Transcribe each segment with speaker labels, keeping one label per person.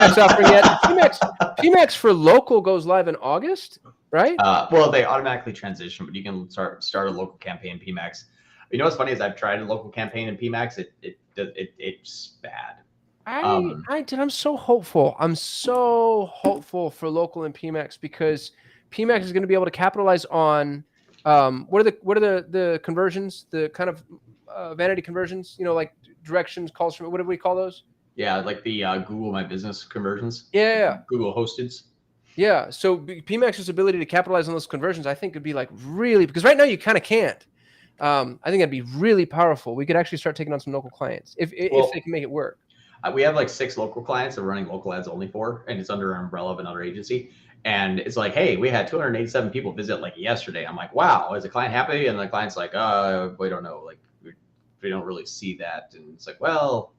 Speaker 1: PMax offering yet. PMax for local goes live in August, right?
Speaker 2: Well, they automatically transition, but you can start a local campaign in PMax. You know what's funny is I've tried a local campaign in PMax. It's bad.
Speaker 1: I'm so hopeful. I'm so hopeful for local and PMax because PMax is going to be able to capitalize on what are the conversions, the kind of vanity conversions, like directions, calls from, what do we call those?
Speaker 2: Yeah, like the Google My Business conversions.
Speaker 1: Yeah.
Speaker 2: Google hosted.
Speaker 1: Yeah. So PMax's ability to capitalize on those conversions, I think, would be like really, because right now you kind of can't. I think that'd be really powerful. We could actually start taking on some local clients if they can make it work.
Speaker 2: We have like 6 local clients that we're running local ads only for, and it's under an umbrella of another agency. And it's like, hey, we had 287 people visit like yesterday. I'm like, wow, is the client happy? And the client's like, we don't know. Like, we don't really see that. And it's like, well,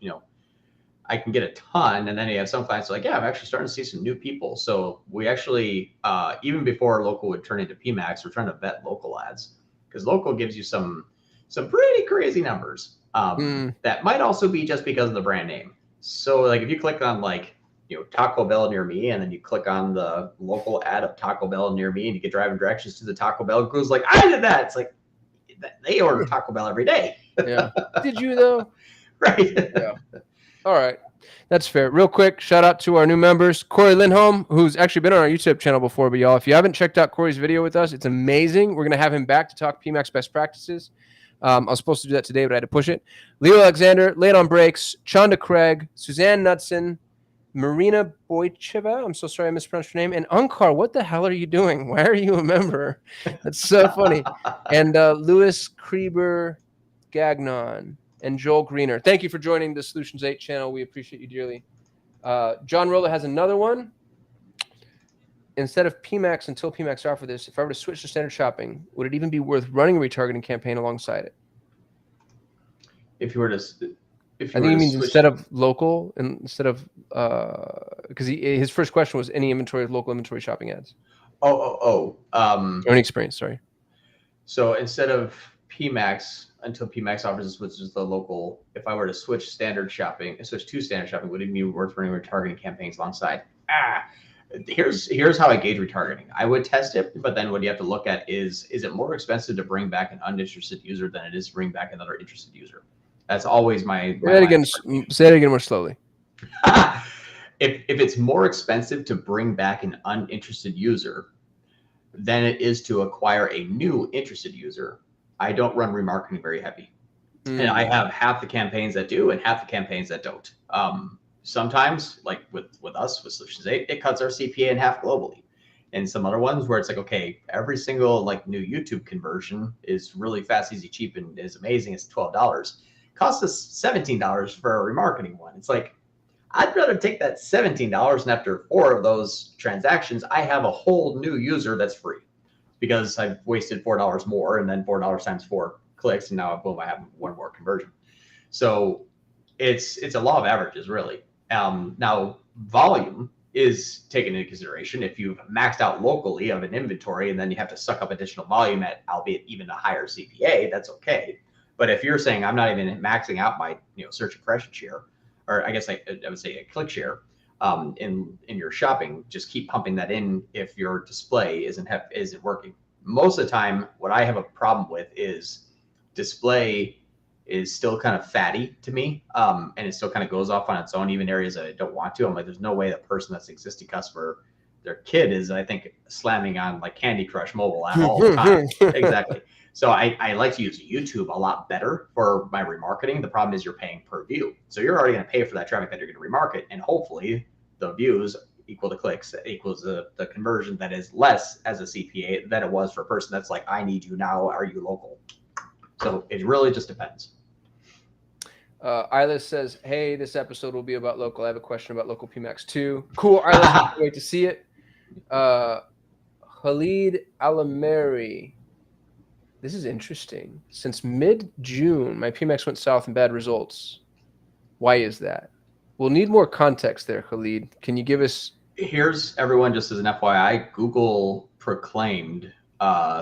Speaker 2: I can get a ton. And then you have some clients like, yeah, I'm actually starting to see some new people. So we actually, even before local would turn into PMax, we're trying to vet local ads because local gives you some pretty crazy numbers. That might also be just because of the brand name. So like if you click on like, Taco Bell near me, and then you click on the local ad of Taco Bell near me and you get driving directions to the Taco Bell, Google's like, I did that. It's like, they order Taco Bell every day.
Speaker 1: Yeah. Did you though?
Speaker 2: Right.
Speaker 1: Yeah. All right. That's fair. Real quick, shout out to our new members, Corey Lindholm, who's actually been on our YouTube channel before. But y'all, if you haven't checked out Corey's video with us, it's amazing. We're going to have him back to talk PMax best practices. I was supposed to do that today, but I had to push it. Leo Alexander, Late on Breaks, Chanda Craig, Suzanne Knudsen, Marina Boycheva, I'm so sorry I mispronounced your name, and Ankar, what the hell are you doing? Why are you a member? That's so funny. And Louis Krieber Gagnon and Joel Greener. Thank you for joining the Solutions 8 channel. We appreciate you dearly. John Rolla has another one. Instead of PMax, until PMax offer this, if I were to switch to standard shopping, would it even be worth running a retargeting campaign alongside it?
Speaker 2: If you were to,
Speaker 1: I think he means instead of local, and instead of because his first question was any inventory, local inventory shopping ads.
Speaker 2: Or
Speaker 1: any experience, sorry.
Speaker 2: So instead of PMax, until PMax offers this, which is the local, if I were to switch to standard shopping, would it be worth running retargeting campaigns alongside? Here's how I gauge retargeting. I would test it, but then what you have to look at is it more expensive to bring back an uninterested user than it is to bring back another interested user? That's always my
Speaker 1: say that again more slowly.
Speaker 2: If it's more expensive to bring back an uninterested user than it is to acquire a new interested user, I don't run remarketing very heavy. And I have half the campaigns that do and half the campaigns that don't. Sometimes, like with us, with Solutions 8, it cuts our CPA in half globally. And some other ones where it's like, okay, every single like new YouTube conversion is really fast, easy, cheap, and is amazing. It's $12. Costs us $17 for a remarketing one. It's like, I'd rather take that $17 and after 4 of those transactions, I have a whole new user that's free because I've wasted $4 more and then $4 times 4 clicks. And now, boom, I have one more conversion. So it's a law of averages, really. Now, volume is taken into consideration. If you've maxed out locally of an inventory and then you have to suck up additional volume at, albeit even a higher CPA, that's okay. But if you're saying I'm not even maxing out my search impression share, or I guess I would say a click share in your shopping, just keep pumping that in if your display isn't working. Most of the time, what I have a problem with is display is still kind of fatty to me, and it still kind of goes off on its own, even areas that I don't want to. I'm like, there's no way the person that's an existing customer, their kid is, I think, slamming on like Candy Crush mobile app all the time. Exactly. So I like to use YouTube a lot better for my remarketing. The problem is you're paying per view. So you're already going to pay for that traffic that you're going to remarket. And hopefully the views equal the clicks equals the conversion that is less as a CPA than it was for a person that's like, I need you now. Are you local? So it really just depends.
Speaker 1: Isla says, hey, this episode will be about local. I have a question about local PMax too. Cool. Isla, can't wait to see it. Khalid Alameri. This is interesting. Since mid-June, my PMax went south in bad results. Why is that? We'll need more context there, Khalid. Can you give us...
Speaker 2: Here's everyone, just as an FYI, Google proclaimed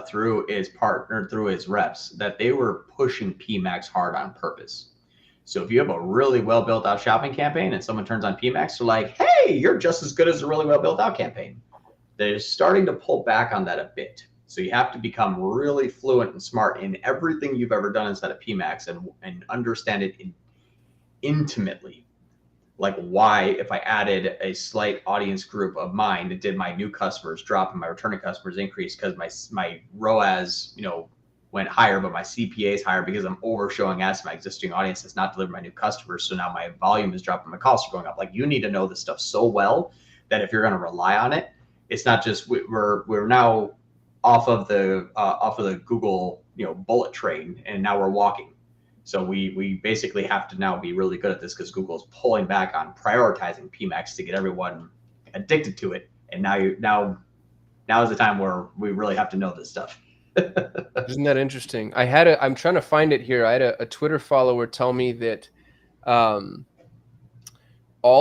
Speaker 2: through its partner, through its reps, that they were pushing PMax hard on purpose. So if you have a really well built out shopping campaign and someone turns on PMax, they're like, hey, you're just as good as a really well built out campaign. They're starting to pull back on that a bit. So you have to become really fluent and smart in everything you've ever done inside of PMax and understand it intimately. Like why, if I added a slight audience group of mine, did my new customers drop and my returning customers increase because my ROAS, went higher, but my CPA is higher because I'm overshowing ads to my existing audience that's not delivering my new customers. So now my volume is dropping, my costs are going up. Like you need to know this stuff so well that if you're going to rely on it, it's not just we're now off of the Google bullet train, and now we're walking. So we basically have to now be really good at this because Google's pulling back on prioritizing PMax to get everyone addicted to it. And now is the time where we really have to know this stuff.
Speaker 1: Isn't that interesting? I'm trying to find it here. I had a Twitter follower tell me that all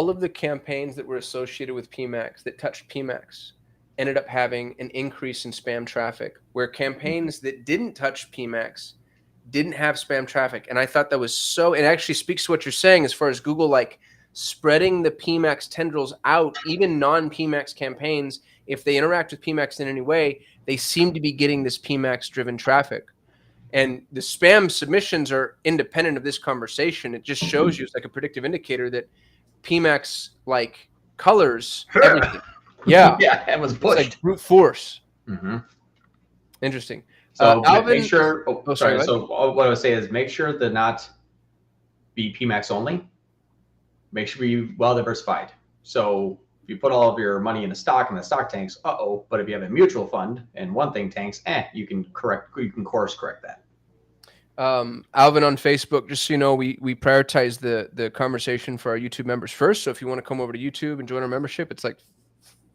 Speaker 1: of the campaigns that were associated with PMax that touched PMax ended up having an increase in spam traffic, where campaigns that didn't touch PMax didn't have spam traffic. And I thought that was so, it actually speaks to what you're saying as far as Google, like spreading the PMax tendrils out, even non-PMax campaigns. If they interact with PMax in any way, they seem to be getting this PMax driven traffic. And the spam submissions are independent of this conversation. It just shows you, it's like a predictive indicator that PMax like colors everything. Yeah.
Speaker 2: Yeah, it was pushed.
Speaker 1: It's like brute force.
Speaker 2: Mm-hmm.
Speaker 1: Interesting.
Speaker 2: So
Speaker 1: Alvin,
Speaker 2: make sure. Sorry.
Speaker 1: Sorry.
Speaker 2: So what I would say is make sure to not be PMax only. Make sure you're well diversified. So if you put all of your money in a stock and the stock tanks, but if you have a mutual fund and one thing tanks, you can course correct that.
Speaker 1: Alvin on Facebook, just so you know, we prioritize the conversation for our YouTube members first. So if you want to come over to YouTube and join our membership, it's like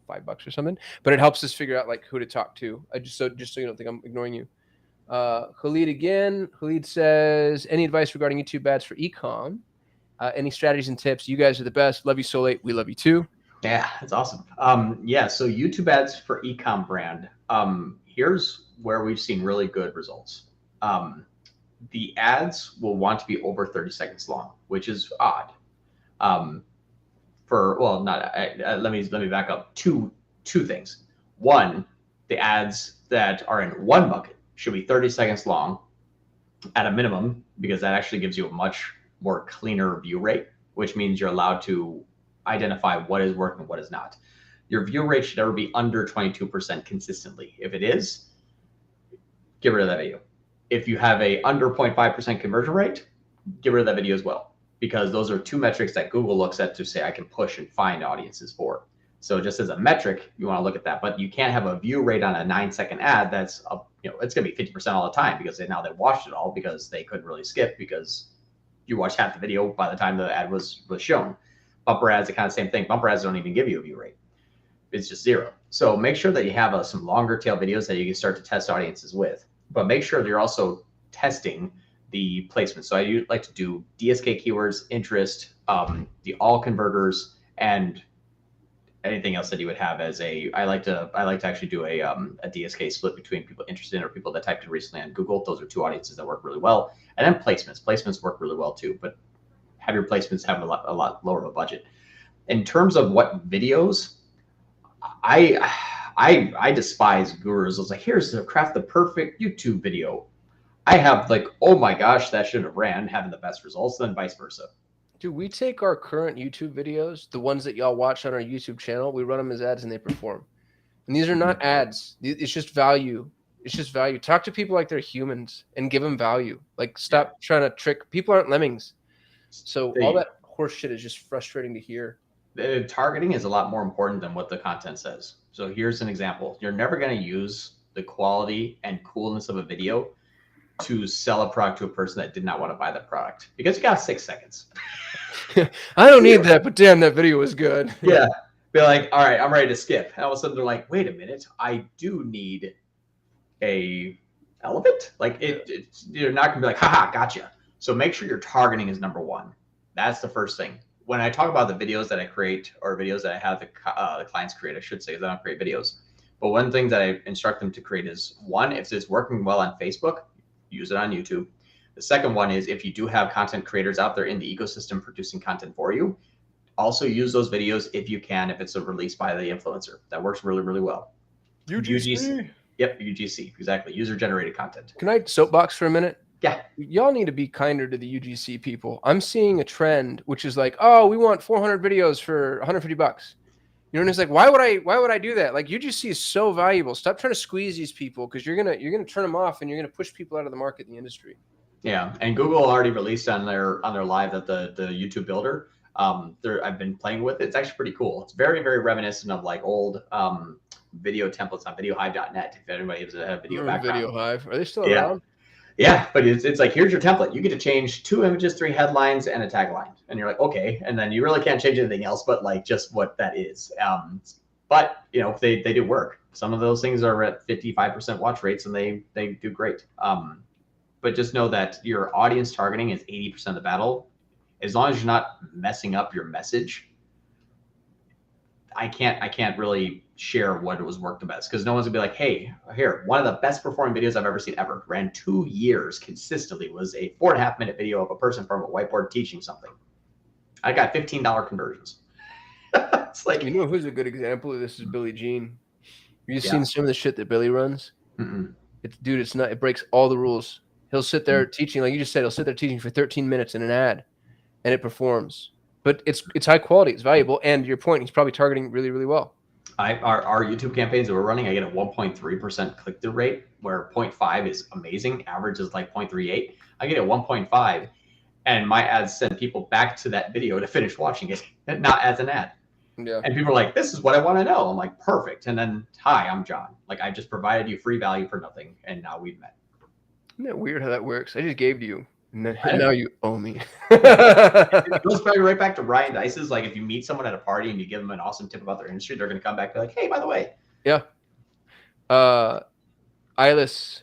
Speaker 1: $5 or something, but it helps us figure out like who to talk to. Just so you don't think I'm ignoring you. Khalid again. Khalid says, any advice regarding YouTube ads for ecom? Any strategies and tips? You guys are the best. Love you so late. We love you too.
Speaker 2: Yeah, that's awesome. So YouTube ads for ecom brand. Here's where we've seen really good results. The ads will want to be over 30 seconds long, which is odd. Let me back up. Two things. One, the ads that are in one bucket should be 30 seconds long at a minimum, because that actually gives you a much more cleaner view rate, which means you're allowed to identify what is working and what is not. Your view rate should never be under 22% consistently. If it is, get rid of that video. If you have a under 0.5% conversion rate, get rid of that video as well, because those are two metrics that Google looks at to say I can push and find audiences for. So just as a metric, you want to look at that, but you can't have a view rate on a 9-second ad that's it's going to be 50% all the time, because they watched it all because they couldn't really skip, because you watched half the video by the time the ad was shown. Bumper ads, the kind of same thing. Bumper ads don't even give you a view rate. It's just zero. So make sure that you have some longer tail videos that you can start to test audiences with, but make sure that you're also testing the placement. So I like to do DSK keywords, interest, the all converters, and anything else that you would have as I like to actually do a DSK split between people interested in or people that typed in recently on Google. Those are two audiences that work really well. And then placements work really well too, but have your placements have a lot lower of a budget. In terms of what videos, I despise gurus. I was like, here's the craft the perfect YouTube video. I have like, oh my gosh, that should have ran, having the best results, then vice versa.
Speaker 1: Do we take our current YouTube videos, the ones that y'all watch on our YouTube channel, we run them as ads and they perform. And these are not ads. It's just value. It's just value. Talk to people like they're humans and give them value. Like, stop trying to trick. People aren't lemmings. So all that horse shit is just frustrating to hear.
Speaker 2: The targeting is a lot more important than what the content says. So here's an example. You're never going to use the quality and coolness of a video to sell a product to a person that did not want to buy that product, because you got 6 seconds.
Speaker 1: I don't need that, but damn, that video was good.
Speaker 2: Yeah. Be like, all right, I'm ready to skip. And all of a sudden they're like, wait a minute, I do need a elephant. Like you're not gonna be like, haha, gotcha. So make sure your targeting is number one. That's the first thing. When I talk about the videos that I create, or videos that I have the clients create, I should say, because I don't create videos. But one thing that I instruct them to create is, one, if it's working well on Facebook, use it on YouTube. The second one is if you do have content creators out there in the ecosystem producing content for you, also use those videos if you can, if it's a release by the influencer. That works really, really well.
Speaker 1: UGC.
Speaker 2: Yep, UGC, exactly. User generated content.
Speaker 1: Can I soapbox for a minute?
Speaker 2: Yeah.
Speaker 1: Y'all need to be kinder to the UGC people. I'm seeing a trend, which is like, oh, we want 400 videos for $150. You know, and it's like, why would I do that? Like, UGC is so valuable. Stop trying to squeeze these people, because you're gonna turn them off, and you're gonna push people out of the market in the industry.
Speaker 2: Yeah, and Google already released on their live that the YouTube Builder. I've been playing with it. It's actually pretty cool. It's very, very reminiscent of like old video templates on videohive.net. If anybody has a video background.
Speaker 1: Video Hive, are they still around?
Speaker 2: Yeah, but it's like, here's your template. You get to change 2 images, 3 headlines, and a tagline. And you're like, okay. And then you really can't change anything else but like just what that is. But, you know, they do work. Some of those things are at 55% watch rates, and they do great. But just know that your audience targeting is 80% of the battle. As long as you're not messing up your message, I can't really share what was worked the best, because no one's gonna be like, hey, here, one of the best performing videos I've ever seen ever, ran 2 years consistently, was a 4.5 minute video of a person from a whiteboard teaching something. I got $15 conversions. It's like,
Speaker 1: you know who's a good example of this is Billy Jean. Have you seen some of the shit that Billy runs? Dude, it's not. It breaks all the rules. He'll sit there teaching, like you just said. He'll sit there teaching for 13 minutes in an ad, and it performs. But it's high quality. It's valuable. And to your point, he's probably targeting really, really well.
Speaker 2: Our YouTube campaigns that we're running, I get a 1.3% click-through rate, where 0.5 is amazing. Average is like 0.38. I get a 1.5, and my ads send people back to that video to finish watching it, not as an ad.
Speaker 1: Yeah.
Speaker 2: And people are like, this is what I want to know. I'm like, perfect. And then, hi, I'm John. Like, I just provided you free value for nothing, and now we've met.
Speaker 1: Isn't that weird how that works? I just gave to you, and now you owe me.
Speaker 2: It goes probably right back to Ryan Dice's. Like, if you meet someone at a party and you give them an awesome tip about their industry, they're going to come back and be like, hey, by the way.
Speaker 1: Yeah. Ilis,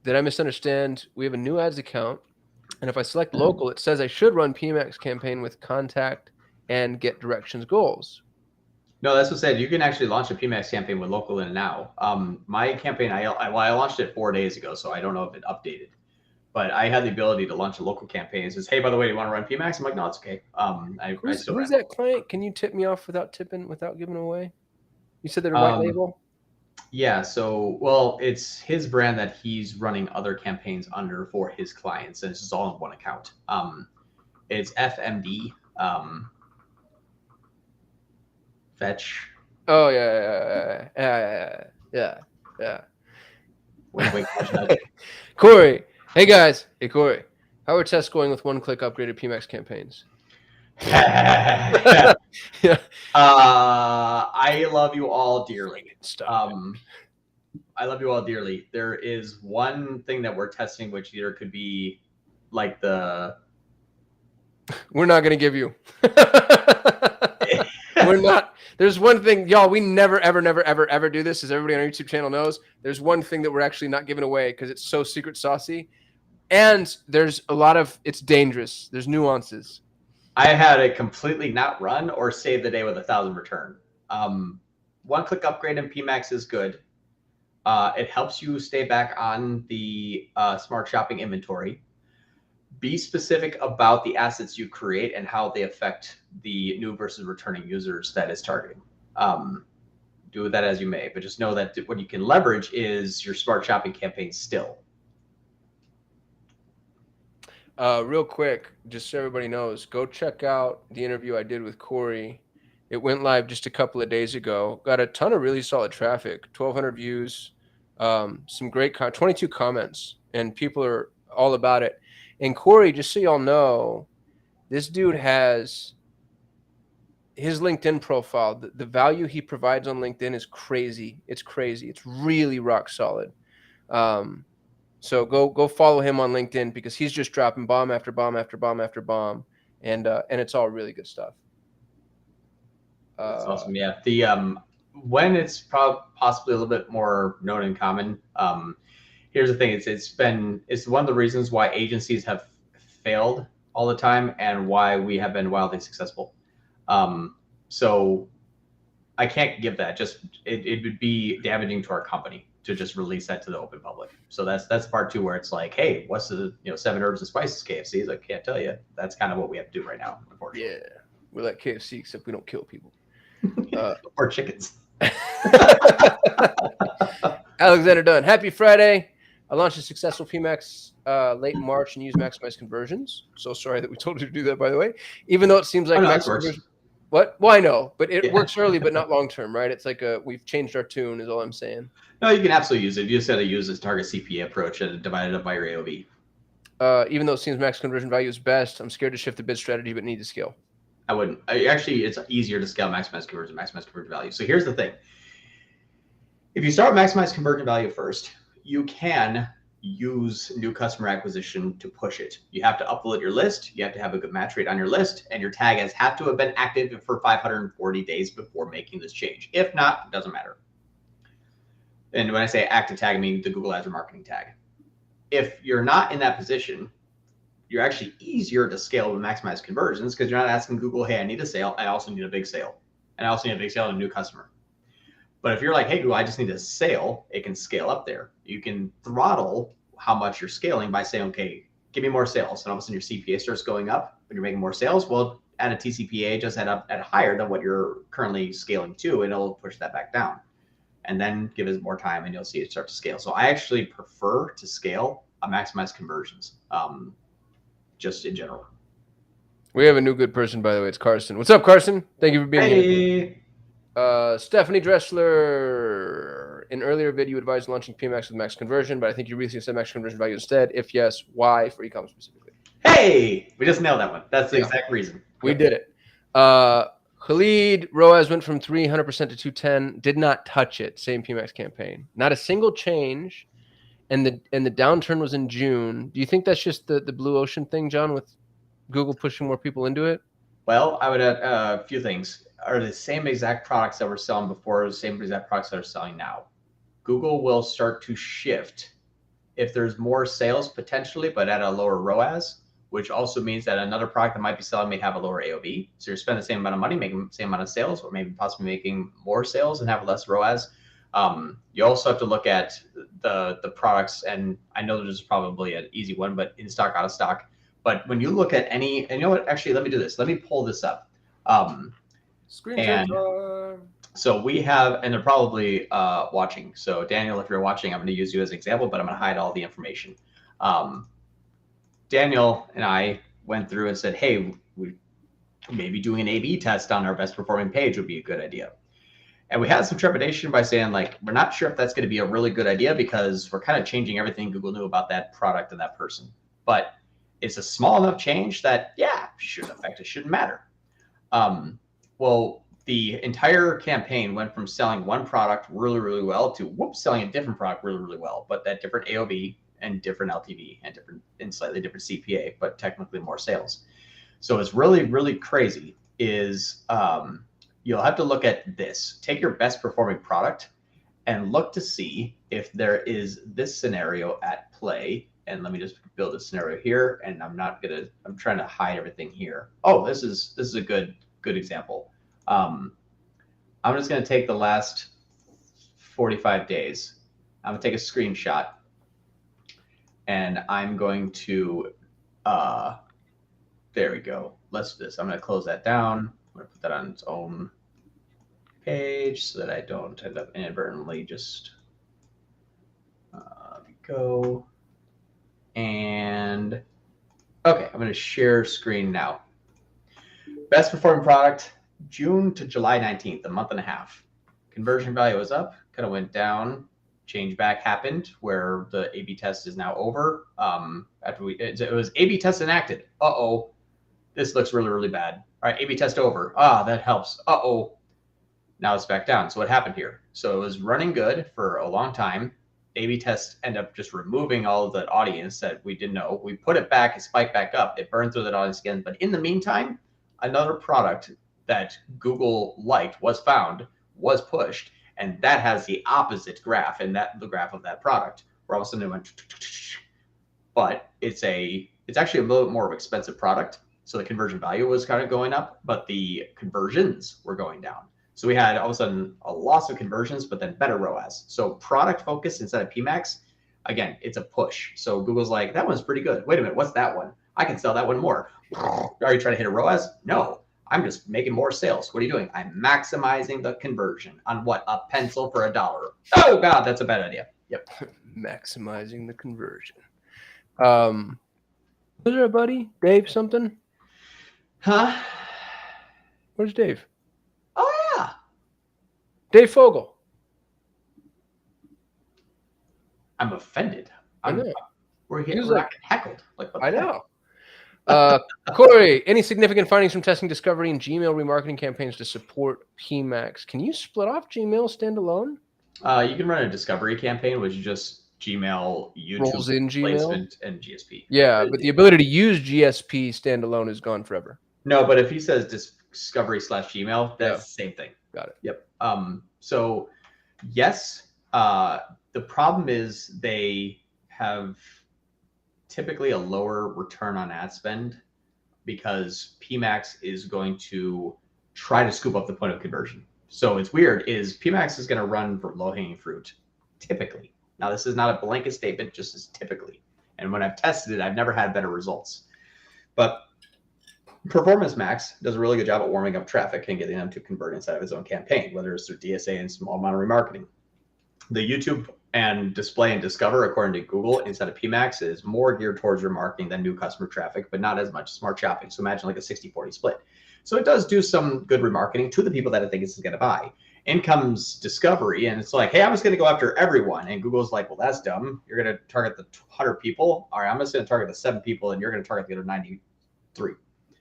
Speaker 1: did I misunderstand? We have a new ads account, and if I select local, it says I should run PMax campaign with contact and get directions goals.
Speaker 2: No, that's what I said. You can actually launch a PMax campaign with local in now. My campaign, I launched it 4 days ago, so I don't know if it updated. But I had the ability to launch a local campaign. It says, hey, by the way, do you want to run PMax? I'm like, no, it's okay.
Speaker 1: Who's that client? Can you tip me off without giving away? You said they're a white label?
Speaker 2: Yeah, so, well, it's his brand that he's running other campaigns under for his clients, and it's just all in one account. It's FMD. Fetch.
Speaker 1: Oh yeah.
Speaker 2: Wait,
Speaker 1: Corey. Hey guys. Hey Corey. How are tests going with one-click upgraded PMax campaigns?
Speaker 2: Yeah. I love you all dearly. I love you all dearly. There is one thing that we're testing, which either could be like the.
Speaker 1: We're not going to give you. We're not. There's one thing, y'all, we never, ever do this, as everybody on our YouTube channel knows. There's one thing that we're actually not giving away because it's so secret saucy. And there's a lot of, it's dangerous. There's nuances.
Speaker 2: I had it completely not run or save the day with 1,000 return. One-click upgrade in PMax is good. It helps you stay back on the smart shopping inventory. Be specific about the assets you create and how they affect the new versus returning users that is targeting. Do that as you may, but just know that what you can leverage is your smart shopping campaign still.
Speaker 1: Real quick, just so everybody knows, go check out the interview I did with Corey. It went live just a couple of days ago. Got a ton of really solid traffic, 1,200 views, some great 22 comments, and people are all about it. And Corey, just so y'all know, this dude has his LinkedIn profile. The value he provides on LinkedIn is crazy. It's crazy. It's really rock solid. So go follow him on LinkedIn, because he's just dropping bomb after bomb after bomb after bomb, and it's all really good stuff.
Speaker 2: That's awesome. Yeah. The when it's possibly a little bit more known and common. Here's the thing: it's one of the reasons why agencies have failed all the time and why we have been wildly successful. So I can't give that. Just it would be damaging to our company. to just release that to the open public. So that's part two where it's like, hey, what's the 7 herbs and spices KFC's? I can't tell you. That's kind of what we have to do right now, unfortunately.
Speaker 1: Yeah, we're like KFC, except we don't kill people.
Speaker 2: Or chickens.
Speaker 1: Alexander Dunn, happy Friday. I launched a successful PMax late March and used maximize conversions. So sorry that we told you to do that, by the way. Even though it seems like
Speaker 2: max conversion.
Speaker 1: What? Well, I know, but it works early, but not long term, right? It's like we've changed our tune, is all I'm saying.
Speaker 2: No, you can absolutely use it. You just got to use this target CPA approach and divide it up by your AOV.
Speaker 1: Even though it seems max conversion value is best, I'm scared to shift the bid strategy, but need to scale.
Speaker 2: I wouldn't. Actually, it's easier to scale maximize conversion value. So here's the thing. If you start maximize conversion value first, you can use new customer acquisition to push it. You have to upload your list. You have to have a good match rate on your list, and your tag has to have been active for 540 days before making this change. If not, it doesn't matter. And when I say active tag, I mean the Google Ads remarketing tag. If you're not in that position, you're actually easier to scale with maximize conversions because you're not asking Google, hey, I need a sale. I also need a big sale. And I also need a big sale and a new customer. But if you're like, hey, Google, I just need a sale, it can scale up there. You can throttle how much you're scaling by saying, okay, give me more sales. And all of a sudden your CPA starts going up when you're making more sales. Well, add a TCPA, just add up at higher than what you're currently scaling to, and it'll push that back down. And then give it more time and you'll see it start to scale. So I actually prefer to scale maximize conversions, just in general.
Speaker 1: We have a new good person, by the way. It's Carson. What's up, Carson? Thank you for being here. Stephanie Dressler, in earlier video, you advised launching PMax with max conversion, but I think you recently said max conversion value instead. If yes, why for e-commerce specifically?
Speaker 2: Hey, we just nailed that one. That's the exact reason.
Speaker 1: We did it. Khalid, ROAS went from 300% to 210, did not touch it. Same PMax campaign. Not a single change, and the downturn was in June. Do you think that's just the blue ocean thing, John, with Google pushing more people into it?
Speaker 2: Well, I would add a few things. Are the same exact products that we're selling before the same exact products that are selling now? Google will start to shift if there's more sales potentially, but at a lower ROAS, which also means that another product that might be selling may have a lower AOV. So you're spending the same amount of money, making the same amount of sales, or maybe possibly making more sales and have less ROAS. You also have to look at the products, and I know this is probably an easy one, but in stock, out of stock. But when you look at any, and you know what, actually, let me do this. Let me pull this up.
Speaker 1: Screen
Speaker 2: So we have, and they're probably watching. So Daniel, if you're watching, I'm going to use you as an example, but I'm going to hide all the information. Daniel and I went through and said, hey, we maybe doing an A/B test on our best performing page would be a good idea. And we had some trepidation by saying, like, we're not sure if that's going to be a really good idea because we're kind of changing everything Google knew about that product and that person. But it's a small enough change that, yeah, shouldn't affect it, shouldn't matter. Well, the entire campaign went from selling one product really, really well to selling a different product really, really well, but that different AOV and different LTV and slightly different CPA, but technically more sales. So it's really, really crazy is you'll have to look at this. Take your best performing product and look to see if there is this scenario at play. And let me just build a scenario here. And I'm trying to hide everything here. Oh, this is a good example. I'm just going to take the last 45 days. I'm going to take a screenshot and I'm going to, there we go. Let's do this. I'm going to close that down. I'm going to put that on its own page so that I don't end up inadvertently just go. And okay, I'm going to share screen now. Best performing product, June to July 19th, a month and a half. Conversion value was up, kind of went down. Change back happened where the A/B test is now over. After it was A/B test enacted. Uh-oh, this looks really, really bad. All right, A/B test over. That helps. Uh-oh, now it's back down. So what happened here? So it was running good for a long time. A/B tests end up just removing all of that audience that we didn't know. We put it back, it spiked back up, it burned through that audience again. But in the meantime, another product that Google liked was found, was pushed, and that has the opposite graph, and the graph of that product, where all of a sudden it went, but it's actually a little bit more of an expensive product. So the conversion value was kind of going up, but the conversions were going down. So we had all of a sudden a loss of conversions, but then better ROAS. So product focus instead of PMax, again, it's a push. So Google's like, that one's pretty good. Wait a minute, what's that one? I can sell that one more. Are you trying to hit a ROAS? No, I'm just making more sales. What are you doing? I'm maximizing the conversion on what? A pencil for $1. Oh God, that's a bad idea. Yep.
Speaker 1: Maximizing the conversion. Was there a buddy? Dave something?
Speaker 2: Huh?
Speaker 1: Where's Dave?
Speaker 2: Oh yeah.
Speaker 1: Dave Fogel.
Speaker 2: I'm offended. We're getting heckled. Like, what
Speaker 1: I know. Corey, any significant findings from testing discovery and Gmail remarketing campaigns to support PMax? Can you split off Gmail standalone?
Speaker 2: You can run a discovery campaign, which is just Gmail, YouTube
Speaker 1: Rolls in
Speaker 2: placement, and GSP.
Speaker 1: Yeah, but the ability to use GSP standalone is gone forever.
Speaker 2: No, but if he says discovery / Gmail, that's the same thing.
Speaker 1: Got it.
Speaker 2: Yep. So yes, the problem is they have typically a lower return on ad spend because PMax is going to try to scoop up the point of conversion. So it's weird is PMax is going to run for low-hanging fruit typically. Now, this is not a blanket statement, just as typically. And when I've tested it, I've never had better results. But Performance Max does a really good job at warming up traffic and getting them to convert inside of his own campaign, whether it's through DSA and small amount of remarketing. The YouTube and display and discover, according to Google, inside of PMax is more geared towards remarketing than new customer traffic, but not as much smart shopping. So imagine like a 60-40 split. So it does do some good remarketing to the people that I think it's going to buy. In comes discovery, and it's like, hey, I'm just going to go after everyone. And Google's like, well, that's dumb. You're going to target the 100 people. All right, I'm just going to target the 7 people, and you're going to target the other 93.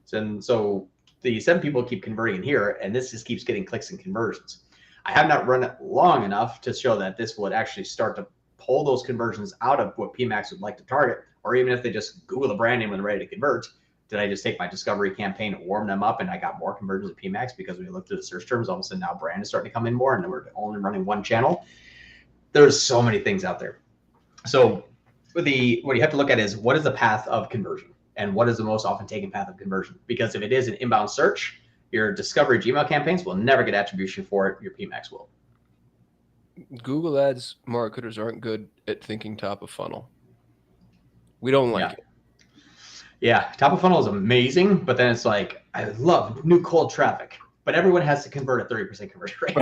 Speaker 2: So the 7 people keep converting in here, and this just keeps getting clicks and conversions. I have not run it long enough to show that this would actually start to pull those conversions out of what PMax would like to target, or even if they just Google the brand name when they're ready to convert. Did I just take my discovery campaign, warm them up, and I got more conversions at PMax because when you look through the search terms, all of a sudden now brand is starting to come in more, and we're only running one channel. There's so many things out there. So what you have to look at is what is the path of conversion and what is the most often taken path of conversion? Because if it is an inbound search, your discovery Gmail campaigns will never get attribution for it. Your PMax will.
Speaker 1: Google Ads marketers aren't good at thinking top of funnel. We don't like it.
Speaker 2: Yeah, top of funnel is amazing, but then it's like, I love new cold traffic, but everyone has to convert at 30% conversion rate.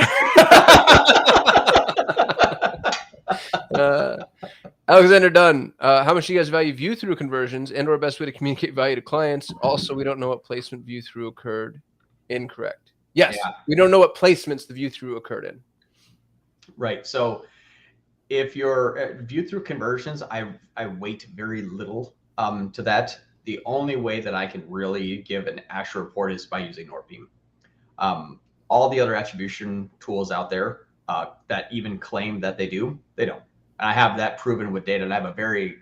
Speaker 1: Alexander Dunn, how much do you guys value view-through conversions and/or best way to communicate value to clients? Also, we don't know what placement view-through occurred. Incorrect. Yes, we don't know what placements the view-through occurred in. Right.
Speaker 2: So if your view-through conversions, I weight very little to that. The only way that I can really give an actual report is by using NordBeam. All the other attribution tools out there that even claim that they do, they don't. And I have that proven with data. And I have a very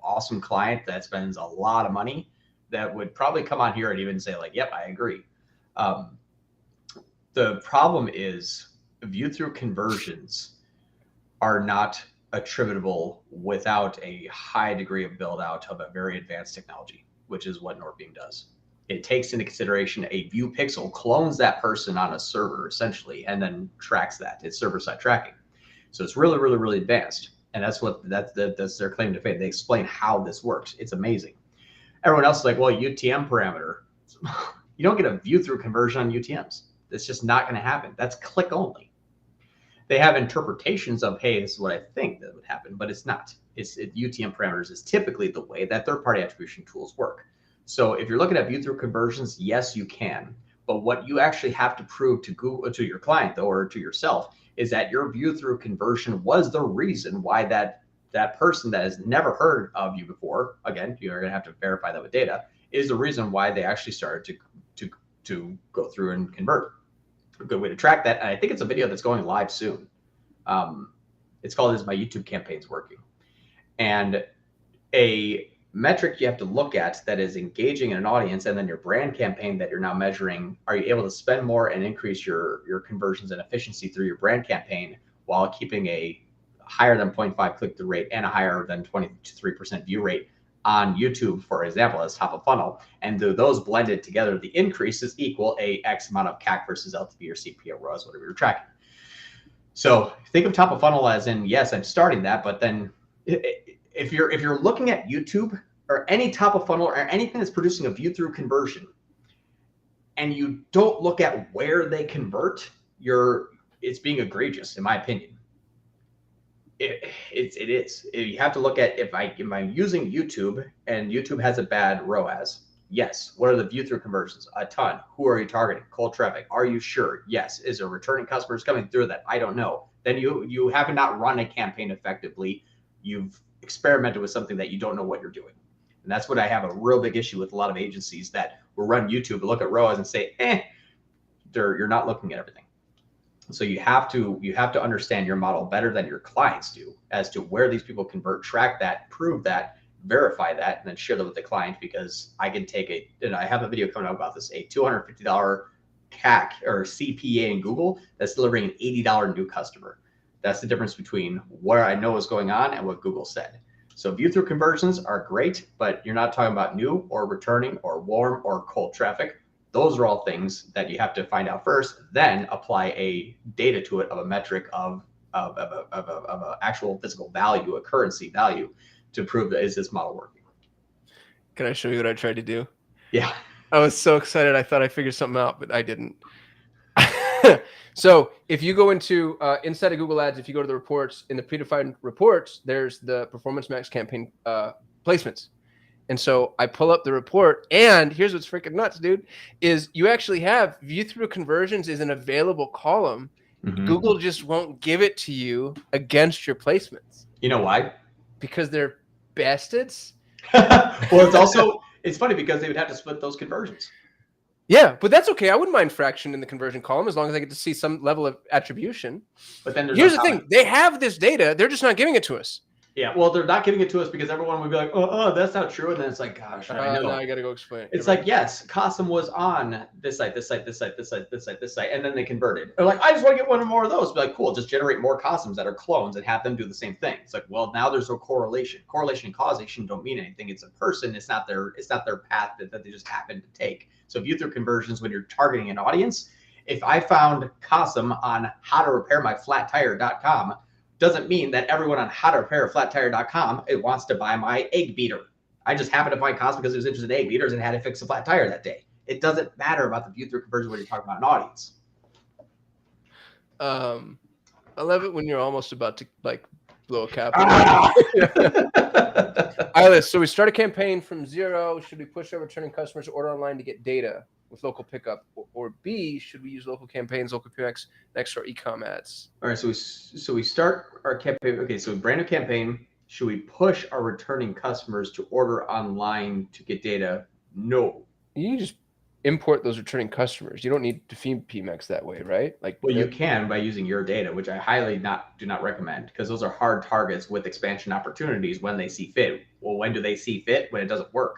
Speaker 2: awesome client that spends a lot of money that would probably come on here and even say like, yep, I agree. The problem is view-through conversions are not attributable without a high degree of build out of a very advanced technology, which is what NordBeam does. It takes into consideration a view pixel, clones that person on a server essentially, and then tracks that. It's server-side tracking. So it's really, really, really advanced. And that's their claim to fame. They explain how this works. It's amazing. Everyone else is like, well, UTM parameter. You don't get a view-through conversion on UTMs. It's just not going to happen. That's click only. They have interpretations of, hey, this is what I think that would happen, but it's not. UTM parameters is typically the way that third-party attribution tools work. So if you're looking at view-through conversions, yes, you can. But what you actually have to prove to Google, to your client, though, or to yourself, is that your view-through conversion was the reason why that person that has never heard of you before, again, you're going to have to verify that with data, is the reason why they actually started to go through and convert. A good way to track that, and I think it's a video that's going live soon. It's called "Is My YouTube Campaigns Working?" And a metric you have to look at that is engaging in an audience, and then your brand campaign that you're now measuring, are you able to spend more and increase your conversions and efficiency through your brand campaign while keeping a higher than 0.5 click-through rate and a higher than 23% view rate? on YouTube, for example, as top of funnel, and those blended together, the increases equal a X amount of CAC versus LTV or CPO ROAS, whatever you're tracking. So think of top of funnel as in, yes, I'm starting that, but then if you're looking at YouTube or any top of funnel or anything that's producing a view through conversion, and you don't look at where they convert, it's being egregious, in my opinion. It is. You have to look at if I'm using YouTube and YouTube has a bad ROAS. Yes. What are the view through conversions? A ton. Who are you targeting? Cold traffic. Are you sure? Yes. Is there returning customers coming through that? I don't know. Then you have not run a campaign effectively. You've experimented with something that you don't know what you're doing. And that's what I have a real big issue with a lot of agencies that will run YouTube and look at ROAS and say, you're not looking at everything. So you have to understand your model better than your clients do as to where these people convert, track that, prove that, verify that, and then share that with the client. Because I can take I have a video coming out about this, a $250 CAC or CPA in Google that's delivering an $80 new customer. That's the difference between where I know is going on and what Google said. So view through conversions are great, but you're not talking about new or returning or warm or cold traffic. Those are all things that you have to find out first, then apply a data to it of a metric of an actual physical value, a currency value, to prove that is this model working.
Speaker 1: Can I show you what I tried to do?
Speaker 2: Yeah.
Speaker 1: I was so excited. I thought I figured something out, but I didn't. So if you go into inside of Google Ads, if you go to the reports, in the predefined reports, there's the Performance Max campaign placements. And so I pull up the report, and here's what's freaking nuts, dude, is you actually have view through conversions is an available column. Mm-hmm. Google just won't give it to you against your placements.
Speaker 2: You know why?
Speaker 1: Because they're bastards.
Speaker 2: Well, it's funny because they would have to split those conversions.
Speaker 1: Yeah, but that's okay. I wouldn't mind fraction in the conversion column as long as I get to see some level of attribution.
Speaker 2: But then
Speaker 1: here's the thing. They have this data. They're just not giving it to us.
Speaker 2: Yeah, well, they're not giving it to us because everyone would be like, oh, that's not true. And then it's like, gosh, I know.
Speaker 1: Now I got to go explain it.
Speaker 2: It's like, yes, Kasim was on this site, this site, this site, this site, this site, this site, and then they converted. They're like, I just want to get one or more of those. Be like, cool, just generate more Kasims that are clones and have them do the same thing. It's like, well, now there's no correlation. Correlation and causation don't mean anything. It's a person. It's not their path that they just happen to take. So view through conversions, when you're targeting an audience, if I found Kasim on howtorepairmyflattire.com, doesn't mean that everyone on howtorepairflattire.com wants to buy my egg beater. I just happened to find Kasim because he was interested in egg beaters and had to fix a flat tire that day. It doesn't matter about the view through conversion when you're talking about an audience.
Speaker 1: I love it when you're almost about to blow a cap. All right, so we start a campaign from zero. Should we push our returning customers to order online to get data with local pickup? Or B, should we use local campaigns, local PMax next to our e-com ads?
Speaker 2: All right, so we start our campaign. Okay, so brand new campaign. Should we push our returning customers to order online to get data? No.
Speaker 1: You can just import those returning customers. You don't need to feed PMax that way, right?
Speaker 2: Well, you can by using your data, which I highly do not recommend, because those are hard targets with expansion opportunities when they see fit. Well, when do they see fit? When it doesn't work.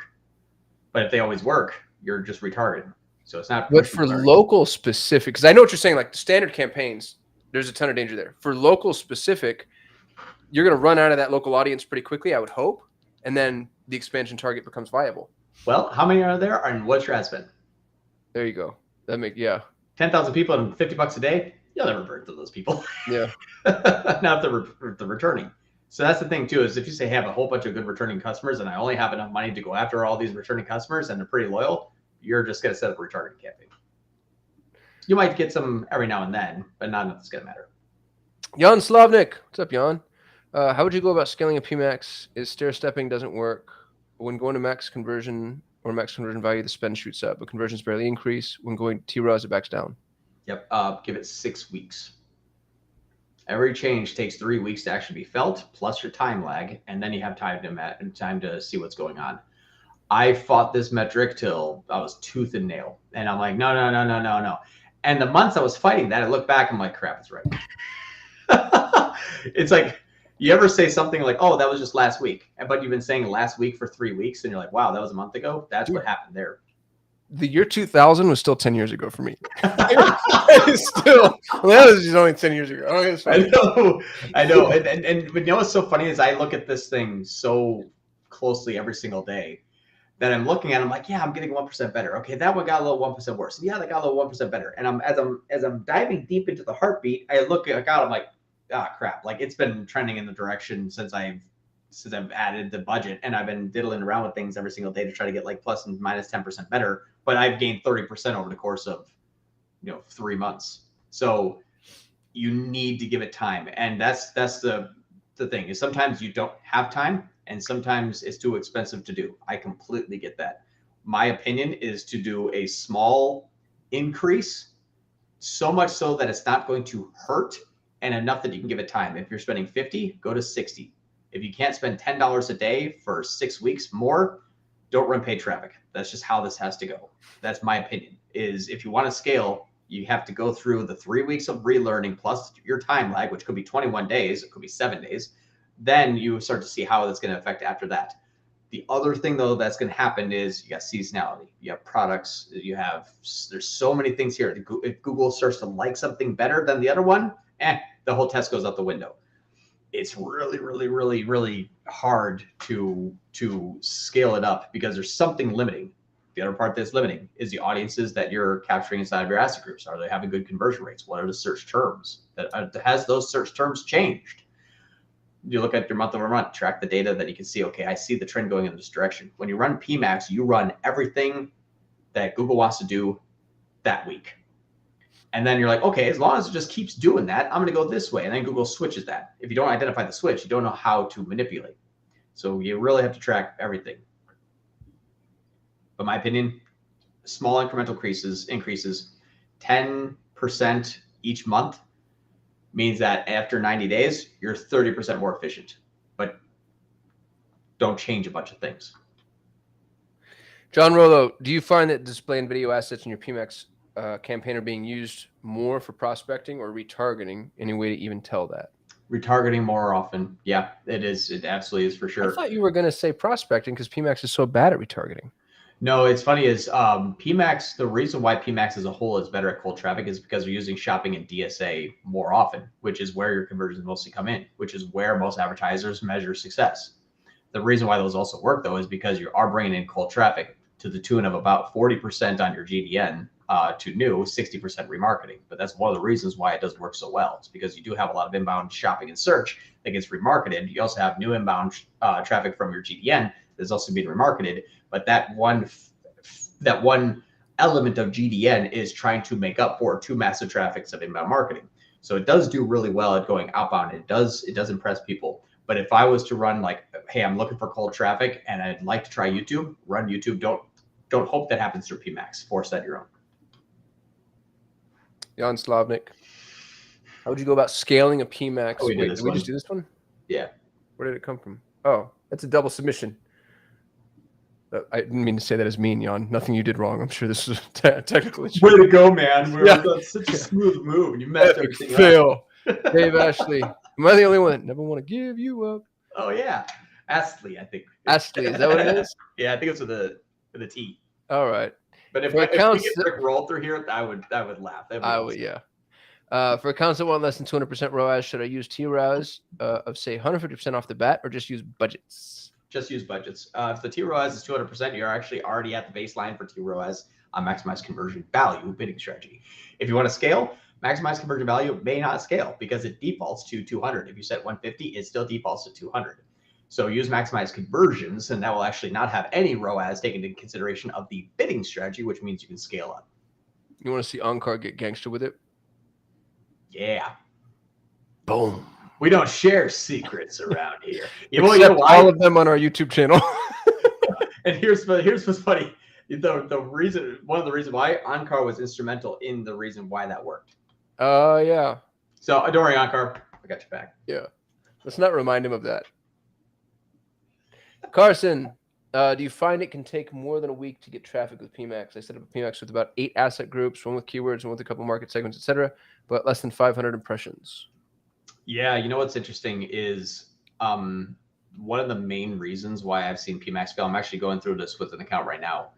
Speaker 2: But if they always work, you're just retargeting. So it's not.
Speaker 1: But for local specific, because I know what you're saying, like the standard campaigns, there's a ton of danger there. For local specific, you're going to run out of that local audience pretty quickly, I would hope, and then the expansion target becomes viable.
Speaker 2: Well, how many are there, and what's your ad spend?
Speaker 1: There you go.
Speaker 2: 10,000 people and $50 a day. You'll never convert to those people.
Speaker 1: Yeah.
Speaker 2: Not if they're returning. So that's the thing too, is if you say, hey, I have a whole bunch of good returning customers and I only have enough money to go after all these returning customers and they're pretty loyal, you're just going to set up a retargeting campaign. You might get some every now and then, but not enough that's going to matter.
Speaker 1: Jan Slavnik. What's up, Jan? How would you go about scaling a PMax? Is stair stepping doesn't work? When going to max conversion or max conversion value, the spend shoots up, but conversions barely increase. When going to ROAS, it backs down.
Speaker 2: Yep. Give it 6 weeks. Every change takes 3 weeks to actually be felt, plus your time lag, and then you have time to see what's going on. I fought this metric till I was tooth and nail, and I'm like, no. And the months I was fighting that, I look back, I'm like, crap, it's right. It's like, you ever say something like, oh, that was just last week, but you've been saying last week for 3 weeks, and you're like, wow, that was a month ago? That's what happened there.
Speaker 1: The year 2000 was still 10 years ago for me. Still, that was just only 10 years ago.
Speaker 2: I know. And you know what's so funny is I look at this thing so closely every single day that I'm looking at. I'm like, yeah, I'm getting 1% better. Okay, that one got a little 1% worse. Yeah, that got a little 1% better. And as I'm diving deep into the heartbeat, I look at God, I'm like, ah, crap. Like it's been trending in the direction since I've added the budget, and I've been diddling around with things every single day to try to get like plus and minus 10% better. But I've gained 30% over the course of 3 months. So you need to give it time, and that's the thing is sometimes you don't have time, and sometimes it's too expensive to do. I completely get that. My opinion is to do a small increase, so much so that it's not going to hurt, and enough that you can give it time. If you're spending 50, go to 60. If you can't spend $10 a day for 6 weeks more, don't run paid traffic. That's just how this has to go. That's my opinion. Is if you want to scale, you have to go through the 3 weeks of relearning plus your time lag, which could be 21 days, it could be 7 days. Then you start to see how that's going to affect after that. The other thing, though, that's going to happen is you got seasonality, you have products, there's so many things here. If Google starts to like something better than the other one, the whole test goes out the window. It's really, really, really, really hard to scale it up because there's something limiting. The other part that's limiting is the audiences that you're capturing inside of your asset groups. Are they having good conversion rates? What are the search terms? Has those search terms changed? You look at your month over month, track the data that you can see, okay, I see the trend going in this direction. When you run PMax, you run everything that Google wants to do that week. And then you're like, okay, as long as it just keeps doing that, I'm going to go this way. And then Google switches that. If you don't identify the switch, you don't know how to manipulate. So you really have to track everything. But my opinion, small incremental increases 10% each month means that after 90 days, you're 30% more efficient. But don't change a bunch of things.
Speaker 1: John Rollo, do you find that display and video assets in your PMax campaign are being used more for prospecting or retargeting? Any way to even tell that?
Speaker 2: Retargeting more often. Yeah, it is. It absolutely is for sure.
Speaker 1: I thought you were going to say prospecting because PMax is so bad at retargeting.
Speaker 2: No, it's funny is PMax, the reason why PMax as a whole is better at cold traffic is because they're using shopping and DSA more often, which is where your conversions mostly come in, which is where most advertisers measure success. The reason why those also work, though, is because you are bringing in cold traffic to the tune of about 40% on your GDN to new, 60% remarketing. But that's one of the reasons why it doesn't work so well. It's because you do have a lot of inbound shopping and search that gets remarketed. You also have new inbound traffic from your GDN that's also being remarketed. But that one element of GDN is trying to make up for two massive traffics of inbound marketing. So it does do really well at going outbound. It does impress people. But if I was to run like, hey, I'm looking for cold traffic and I'd like to try YouTube, run YouTube. Don't hope that happens through PMax. Force that your own.
Speaker 1: Jan Slavnik, how would you go about scaling a PMax?
Speaker 2: Oh,
Speaker 1: did we just do this one?
Speaker 2: Yeah.
Speaker 1: Where did it come from? Oh, that's a double submission. I didn't mean to say that as mean, Jan. Nothing you did wrong. I'm sure this is technically true.
Speaker 2: Way to go, man. That's such a smooth move. You messed everything
Speaker 1: fail. Up. Dave Ashley. Am I the only one that never want to give you up?
Speaker 2: Oh, yeah. Astley, I think.
Speaker 1: Astley, is that what it is?
Speaker 2: Yeah, I think it's with a T.
Speaker 1: All right.
Speaker 2: But if we get Rick roll through here, I would laugh.
Speaker 1: I would, yeah. For accounts that want less than 200% ROAS, should I use T-ROAS of, say, 150% off the bat, or just use budgets?
Speaker 2: Just use budgets. If the T-ROAS is 200%, you're actually already at the baseline for T-ROAS on maximize conversion value bidding strategy. If you want to scale, maximize conversion value may not scale because it defaults to 200. If you set 150, it still defaults to 200. So use maximize conversions, and that will actually not have any ROAS taken into consideration of the bidding strategy, which means you can scale up.
Speaker 1: You want to see Onkar get gangster with it?
Speaker 2: Yeah.
Speaker 1: Boom.
Speaker 2: We don't share secrets around here.
Speaker 1: You know why? All of them on our YouTube channel.
Speaker 2: And here's what's funny. One of the reasons why Onkar was instrumental in the reason why that worked.
Speaker 1: Yeah.
Speaker 2: So don't worry, Onkar, I got your back.
Speaker 1: Yeah. Let's not remind him of that. Carson, do you find it can take more than a week to get traffic with PMax? I set up a PMax with about 8 asset groups, one with keywords, one with a couple market segments, etc., but less than 500 impressions. Yeah,
Speaker 2: you know what's interesting is one of the main reasons why I've seen PMax fail. I'm actually going through this with an account right now.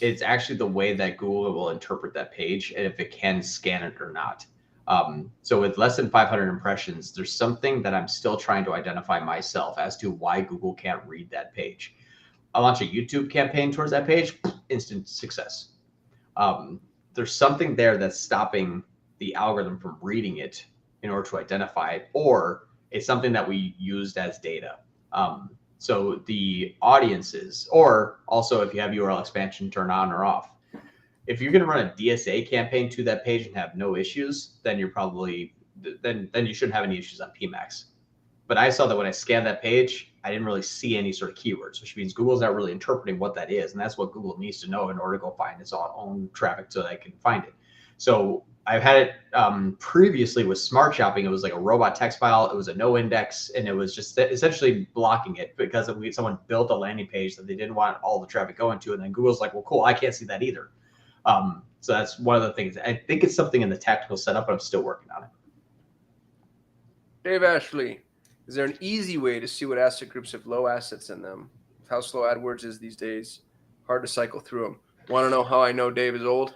Speaker 2: It's actually the way that Google will interpret that page and if it can scan it or not. So with less than 500 impressions, there's something that I'm still trying to identify myself as to why Google can't read that page. I launch a YouTube campaign towards that page, instant success. There's something there that's stopping the algorithm from reading it in order to identify it, or it's something that we used as data. So the audiences, or also if you have URL expansion turned on or off, if you're going to run a DSA campaign to that page and have no issues, then you're probably, then you shouldn't have any issues on PMax. But I saw that when I scanned that page, I didn't really see any sort of keywords, which means Google's not really interpreting what that is. And that's what Google needs to know in order to go find its own traffic so that I can find it. So I've had it previously with Smart Shopping. It was like a robot text file. It was a no index, and it was just essentially blocking it because someone built a landing page that they didn't want all the traffic going to. And then Google's like, well, cool, I can't see that either. So that's one of the things. I think it's something in the tactical setup, but I'm still working on it.
Speaker 1: Dave Ashley, is there an easy way to see what asset groups have low assets in them? How slow AdWords is these days, hard to cycle through them. Want to know how I know Dave is old?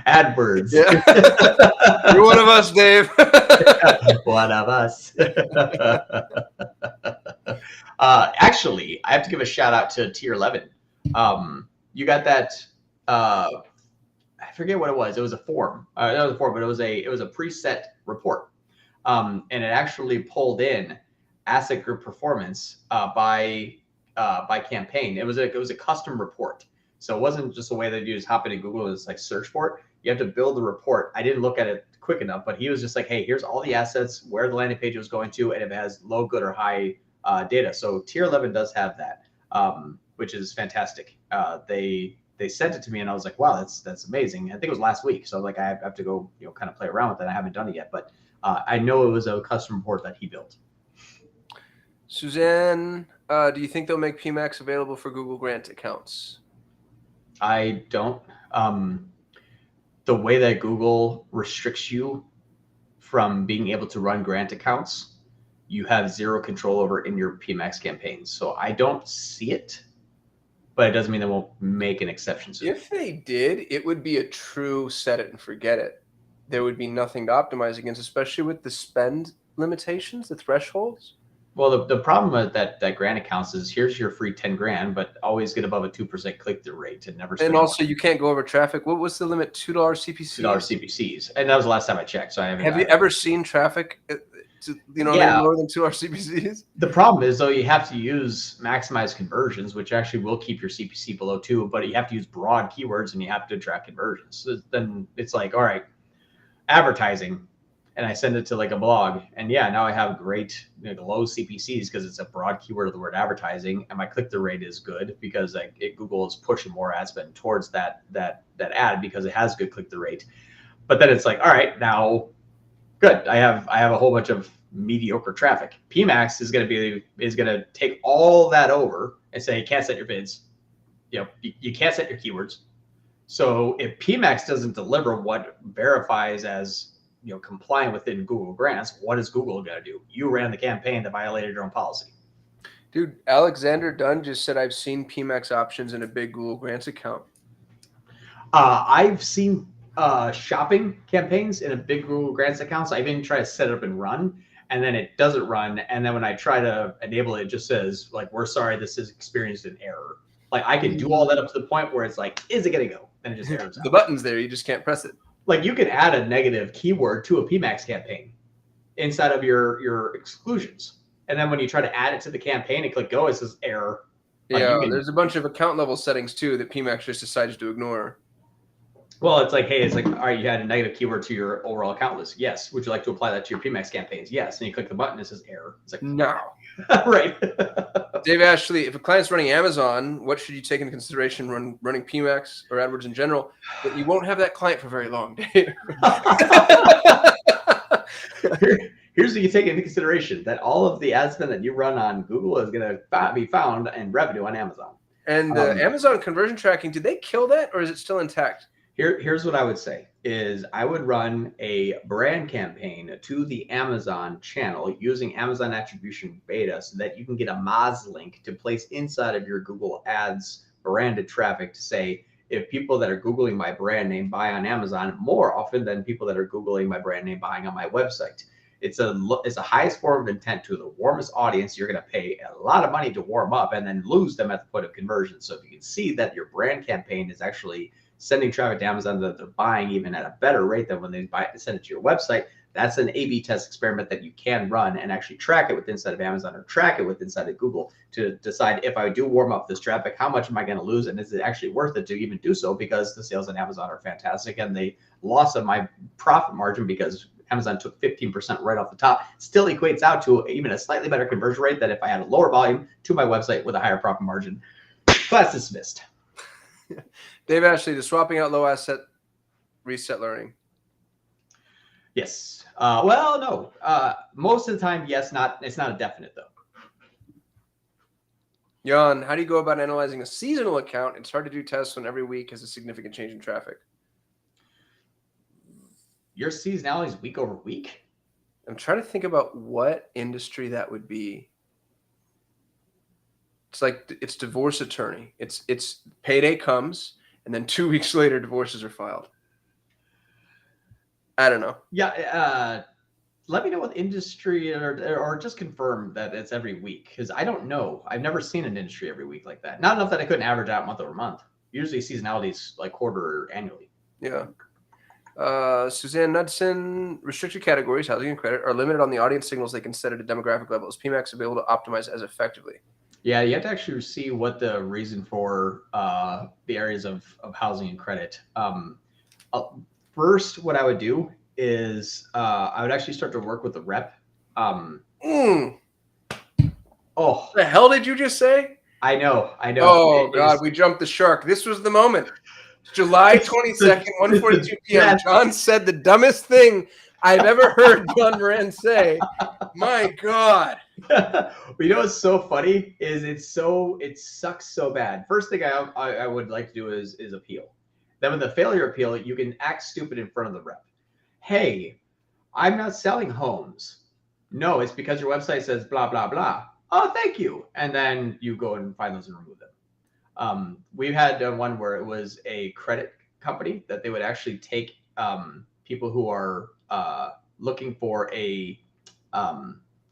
Speaker 2: AdWords.
Speaker 1: Yeah. You're one of us, Dave.
Speaker 2: One of us. Actually, I have to give a shout out to Tier 11. You got that. I forget what it was. It was a form. That was a form, but it was a preset report, and it actually pulled in asset group performance by campaign. It was a custom report, so it wasn't just a way that you just hop into Google and just like search for it. You have to build the report. I didn't look at it quick enough, but he was just like, hey, here's all the assets, where the landing page was going to, and if it has low, good, or high data. So Tier 11 does have that, which is fantastic. They sent it to me, and I was like, wow, that's amazing. I think it was last week, so I was like, I have to go, kind of play around with that. I haven't done it yet, but I know it was a custom report that he built.
Speaker 1: Suzanne, do you think they'll make PMax available for Google Grant accounts?
Speaker 2: I don't. The way that Google restricts you from being able to run grant accounts, you have zero control over in your PMax campaigns. So I don't see it, but it doesn't mean they won't make an exception soon.
Speaker 1: If they did, it would be a true set it and forget it. There would be nothing to optimize against, especially with the spend limitations, the thresholds.
Speaker 2: Well, the problem with that grant accounts is here's your free 10 grand, but always get above a 2% click-through rate and never spend
Speaker 1: And also
Speaker 2: more.
Speaker 1: you can't go over traffic. What was the limit? $2 CPC?
Speaker 2: $2 CPCs. And that was the last time I checked. So I haven't.
Speaker 1: Have you ever seen traffic to,
Speaker 2: Yeah.
Speaker 1: more than $2 CPCs?
Speaker 2: The problem is, though, you have to use maximize conversions, which actually will keep your CPC below 2, but you have to use broad keywords and you have to track conversions. So then it's like, all right, advertising, and I send it to like a blog, and yeah, now I have great low CPCs because it's a broad keyword of the word advertising, and my click-through rate is good because Google is pushing more ad spend towards that ad because it has good click-through rate. But then it's like, all right, now good, I have a whole bunch of mediocre traffic. PMax is going to take all that over and say you can't set your bids, you can't set your keywords. So if PMax doesn't deliver what verifies as compliant within Google grants, what is Google going to do? You ran the campaign that violated your own policy.
Speaker 1: Dude, Alexander Dunn just said, I've seen PMax options in a big Google grants account.
Speaker 2: I've seen shopping campaigns in a big Google grants account. So I even try to set it up and run, and then it doesn't run. And then when I try to enable it, it just says like, we're sorry, this has experienced an error. Like I can do all that up to the point where it's like, is it going to go? And it just errors out.
Speaker 1: The button's there, you just can't press it.
Speaker 2: Like you can add a negative keyword to a PMax campaign inside of your exclusions. And then when you try to add it to the campaign and click go, it says error.
Speaker 1: Yeah, there's a bunch of account level settings too that PMax just decides to ignore.
Speaker 2: Well, it's like, hey, all right, you had a negative keyword to your overall account list. Yes. Would you like to apply that to your PMax campaigns? Yes. And you click the button, it says error. It's like,
Speaker 1: no.
Speaker 2: Right.
Speaker 1: Dave Ashley, if a client's running Amazon, what should you take into consideration when running PMax or AdWords in general? But you won't have that client for very long, Dave.
Speaker 2: Here's what you take into consideration, that all of the ad spend that you run on Google is going to be found in revenue on Amazon.
Speaker 1: And Amazon conversion tracking, did they kill that or is it still intact?
Speaker 2: Here's what I would say is I would run a brand campaign to the Amazon channel using Amazon attribution beta so that you can get a Moz link to place inside of your Google Ads branded traffic to say, if people that are Googling my brand name buy on Amazon more often than people that are Googling my brand name buying on my website. It's the highest form of intent to the warmest audience. You're going to pay a lot of money to warm up and then lose them at the point of conversion. So if you can see that your brand campaign is actually sending traffic to Amazon, that they're buying even at a better rate than when they send it to your website, that's an A/B test experiment that you can run and actually track it with inside of Amazon or track it with inside of Google to decide, if I do warm up this traffic, how much am I going to lose? And is it actually worth it to even do so? Because the sales on Amazon are fantastic, and the loss of my profit margin, because Amazon took 15% right off the top, still equates out to even a slightly better conversion rate than if I had a lower volume to my website with a higher profit margin. Class dismissed.
Speaker 1: Dave Ashley, the swapping out low asset reset learning.
Speaker 2: Yes. Well, no. Most of the time, yes. It's not a definite though.
Speaker 1: John, how do you go about analyzing a seasonal account? It's hard to do tests when every week has a significant change in traffic.
Speaker 2: Your seasonality is week over week?
Speaker 1: I'm trying to think about what industry that would be. It's like it's divorce attorney. It's payday comes, and then 2 weeks later, divorces are filed. I don't know.
Speaker 2: Yeah. Let me know what industry, or just confirm that it's every week, because I don't know. I've never seen an industry every week like that. Not enough that I couldn't average out month over month. Usually seasonality is like quarter or annually.
Speaker 1: Yeah. Suzanne Knudsen, restricted categories, housing and credit, are limited on the audience signals they can set at a demographic level. Is PMax able to optimize as effectively?
Speaker 2: Yeah, you have to actually see what the reason for the areas of housing and credit. First, what I would do is I would actually start to work with the rep.
Speaker 1: Oh,
Speaker 2: what
Speaker 1: the hell did you just say?
Speaker 2: I know.
Speaker 1: Oh, God, we jumped the shark. This was the moment. July 22nd, 1:42 p.m.
Speaker 2: Yes.
Speaker 1: John said the dumbest thing I've ever heard John Moran say. My God.
Speaker 2: You know what's so funny is it sucks so bad. First thing I would like to do is appeal. Then with the failure appeal, you can act stupid in front of the rep. Hey, I'm not selling homes. No, it's because your website says blah, blah, blah. Oh, thank you. And then you go and find those and remove them. We've had one where it was a credit company that they would actually take people who are looking for a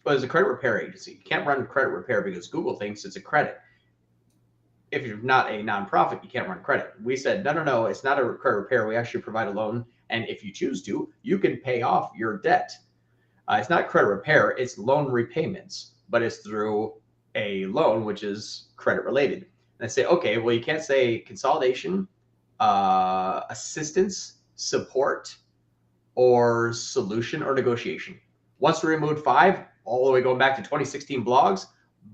Speaker 2: credit repair agency. You can't run credit repair because Google thinks it's a credit. If you're not a nonprofit, you can't run credit. We said, no, it's not a credit repair. We actually provide a loan. And if you choose to, you can pay off your debt. It's not credit repair, it's loan repayments, but it's through a loan, which is credit related. And I say, okay, well, you can't say consolidation, assistance, support, or solution or negotiation. Once we removed 5, all the way going back to 2016 blogs,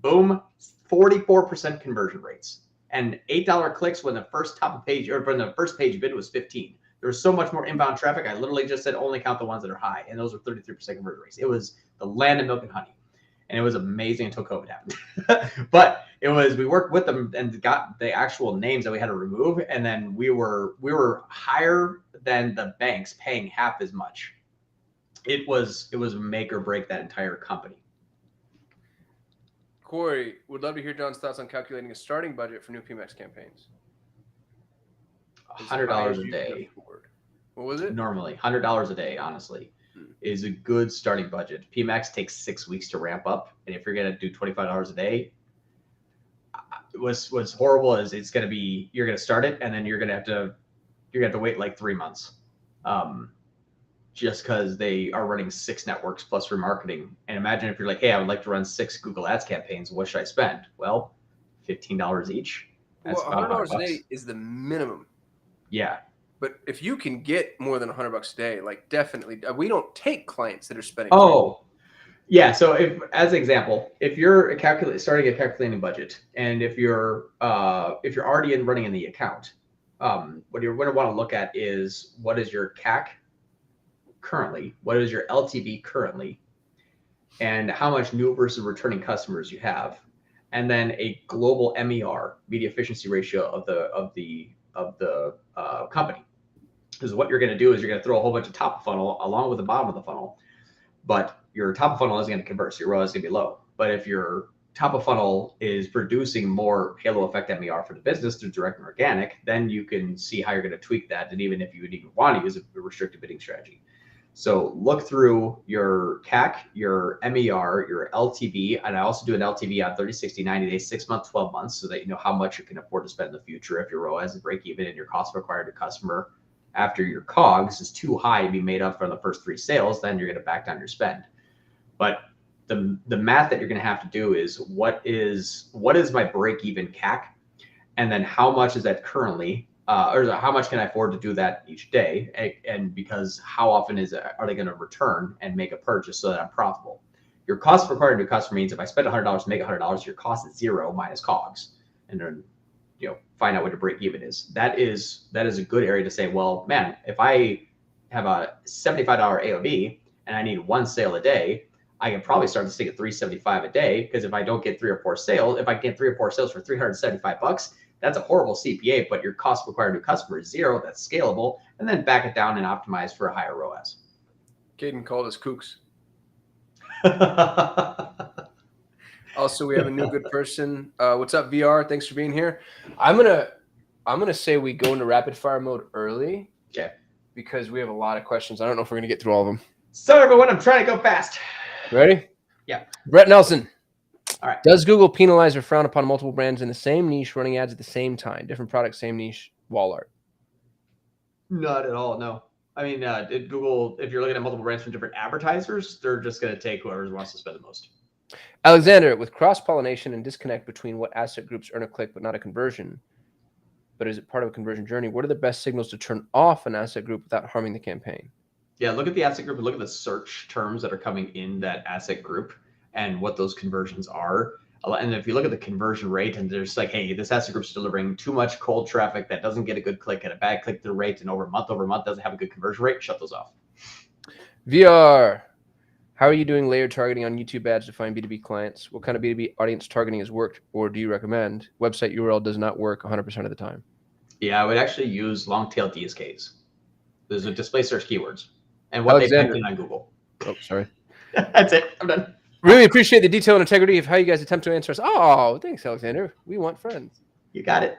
Speaker 2: boom, 44% conversion rates. And $8 clicks when the first top of page, or when the first page bid was 15. There was so much more inbound traffic. I literally just said only count the ones that are high, and those were 33% conversion rates. It was the land of milk and honey, and it was amazing until COVID happened. But we worked with them and got the actual names that we had to remove, and then we were higher than the banks, paying half as much. It was make or break that entire company.
Speaker 1: Corey, would love to hear John's thoughts on calculating a starting budget for new PMax campaigns.
Speaker 2: $100 a day.
Speaker 1: What was it?
Speaker 2: Normally, $100 a day, honestly, is a good starting budget. PMax takes 6 weeks to ramp up, and if you're gonna do $25 a day, what's horrible is you're gonna start it, and then you're gonna have to wait like 3 months, just because they are running 6 networks plus remarketing. And imagine if you're like, hey, I would like to run 6 Google Ads campaigns. What should I spend? Well, $15 each. That's
Speaker 1: about $100 a day is the minimum.
Speaker 2: Yeah.
Speaker 1: But if you can get more than $100 a day, like definitely, we don't take clients that are spending.
Speaker 2: Oh, yeah. So as an example, if you're starting a calculating budget, and if you're already running in the account, what you're going to want to look at is what is your CAC currently, what is your LTV currently, and how much new versus returning customers you have, and then a global MER, media efficiency ratio of the company. Because what you're going to do is you're going to throw a whole bunch of top of funnel along with the bottom of the funnel, but your top of funnel isn't going to convert, so your ROAS is going to be low. But if your top of funnel is producing more halo effect MER for the business through direct and organic, then you can see how you're going to tweak that. And even if you would even want to use a restricted bidding strategy. So look through your CAC, your MER, your LTV, and I also do an LTV on 30, 60, 90 days, 6 months, 12 months, so that you know how much you can afford to spend in the future. If your ROAS is break even and your cost of acquired to customer after your COGS is too high to be made up for the first 3 sales, then you're going to back down your spend. But the math that you're going to have to do is what is my break even CAC, and then how much is that currently, or how much can I afford to do that each day? And because how often are they going to return and make a purchase so that I'm profitable? Your cost for acquiring a new customer means if I spend $100 to make $100, your cost is 0 minus COGS, and then find out what your break even is. That is a good area to say, well, man, if I have a $75 AOV and I need 1 sale a day, I can probably start to stick at $375 a day, because if I don't get 3 or 4 sales, if I get 3 or 4 sales for $375, that's a horrible CPA, but your cost per acquired new customer is 0. That's scalable, and then back it down and optimize for a higher ROAS.
Speaker 1: Caden called us kooks. Also, we have a new good person. What's up, VR? Thanks for being here. I'm gonna say we go into rapid fire mode early.
Speaker 2: Okay.
Speaker 1: Because we have a lot of questions. I don't know if we're gonna get through all of them.
Speaker 2: Sorry, everyone. I'm trying to go fast.
Speaker 1: Ready?
Speaker 2: Yeah.
Speaker 1: Brett Nelson.
Speaker 2: All right.
Speaker 1: Does Google penalize or frown upon multiple brands in the same niche running ads at the same time? Different products, same niche, wall art.
Speaker 2: Not at all. No. I mean, Google, if you're looking at multiple brands from different advertisers, they're just going to take whoever wants to spend the most.
Speaker 1: Alexander, with cross-pollination and disconnect between what asset groups earn a click but not a conversion, but is it part of a conversion journey? What are the best signals to turn off an asset group without harming the campaign?
Speaker 2: Yeah, look at the asset group and look at the search terms that are coming in that asset group and what those conversions are. And if you look at the conversion rate and there's like, hey, this asset group's delivering too much cold traffic that doesn't get a good click and a bad click-through rate, and over month doesn't have a good conversion rate, shut those off.
Speaker 1: VR, how are you doing layered targeting on YouTube ads to find B2B clients? What kind of B2B audience targeting has worked, or do you recommend? Website URL does not work 100% of the time. Yeah,
Speaker 2: I would actually use long tail DSKs. Those are display search keywords and what they typed in on Google.
Speaker 1: Oh, sorry.
Speaker 2: That's it. I'm done.
Speaker 1: Really appreciate the detail and integrity of how you guys attempt to answer us. Oh, thanks, Alexander. We want friends.
Speaker 2: You got it.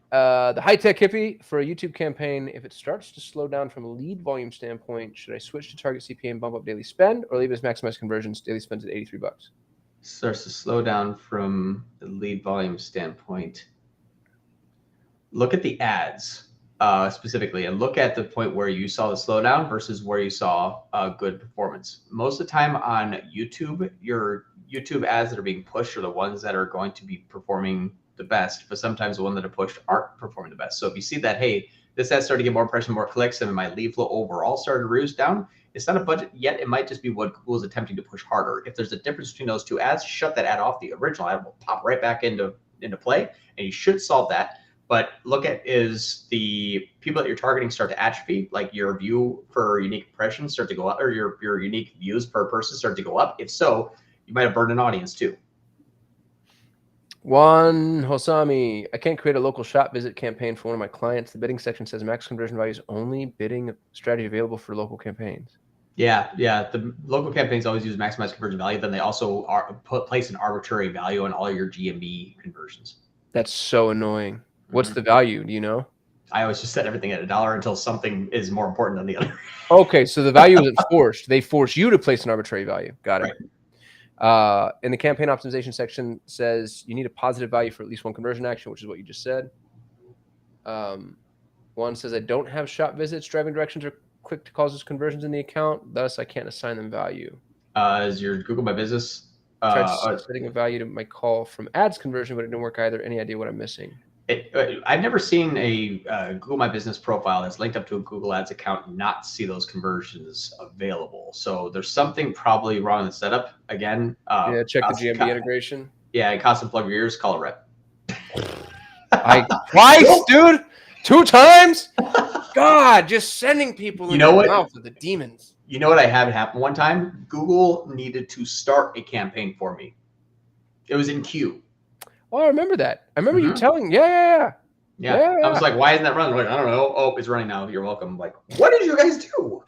Speaker 1: The high-tech hippie for a YouTube campaign, if it starts to slow down from a lead volume standpoint, should I switch to target CPA and bump up daily spend, or leave as maximize conversions, daily spends at $83?
Speaker 2: Starts to slow down from the lead volume standpoint. Look at the ads specifically and look at the point where you saw the slowdown versus where you saw good performance. Most of the time on YouTube, your YouTube ads that are being pushed are the ones that are going to be performing the best, but sometimes the ones that are pushed aren't performing the best. So if you see that, hey, this ad started to get more impression, more clicks, and my lead flow overall started to reduce down, it's not a budget yet. It might just be what Google is attempting to push harder. If there's a difference between those 2 ads, shut that ad off. The original ad will pop right back into play, and you should solve that. But look at, is the people that you're targeting start to atrophy, like your view per unique impressions start to go up, or your unique views per person start to go up? If so, you might have burned an audience too.
Speaker 1: Juan Hosami, I can't create a local shop visit campaign for one of my clients. The bidding section says max conversion value is only bidding strategy available for local campaigns. Yeah. The local campaigns always use maximize conversion value. Then they also place an arbitrary value on all your GMV conversions. That's so annoying. What's the value? Do you know?
Speaker 2: I always just set everything at $1 until something is more important than the other.
Speaker 1: Okay, so the value isn't forced. They force you to place an arbitrary value. Got it. Right. In the campaign optimization section says you need a positive value for at least 1 conversion action, which is what you just said. One says I don't have shop visits, driving directions, or click to causes conversions in the account. Thus, I can't assign them value.
Speaker 2: Is your Google My Business?
Speaker 1: Tried setting a value to my call from ads conversion, but it didn't work either. Any idea what I'm missing?
Speaker 2: I've never seen a Google My Business profile that's linked up to a Google Ads account not see those conversions available. So there's something probably wrong in the setup. Again,
Speaker 1: check the GMB integration.
Speaker 2: Yeah, Kasim, plug your ears, call a rep.
Speaker 1: Twice, dude, 2 times. God, just sending people in the mouth of the demons.
Speaker 2: You know what I had happen one time? Google needed to start a campaign for me. It was in queue.
Speaker 1: Oh, I remember that. I remember you telling. Yeah.
Speaker 2: I was like, why isn't that running? Like, I don't know. Oh, it's running now. You're welcome. I'm like, what did you guys do?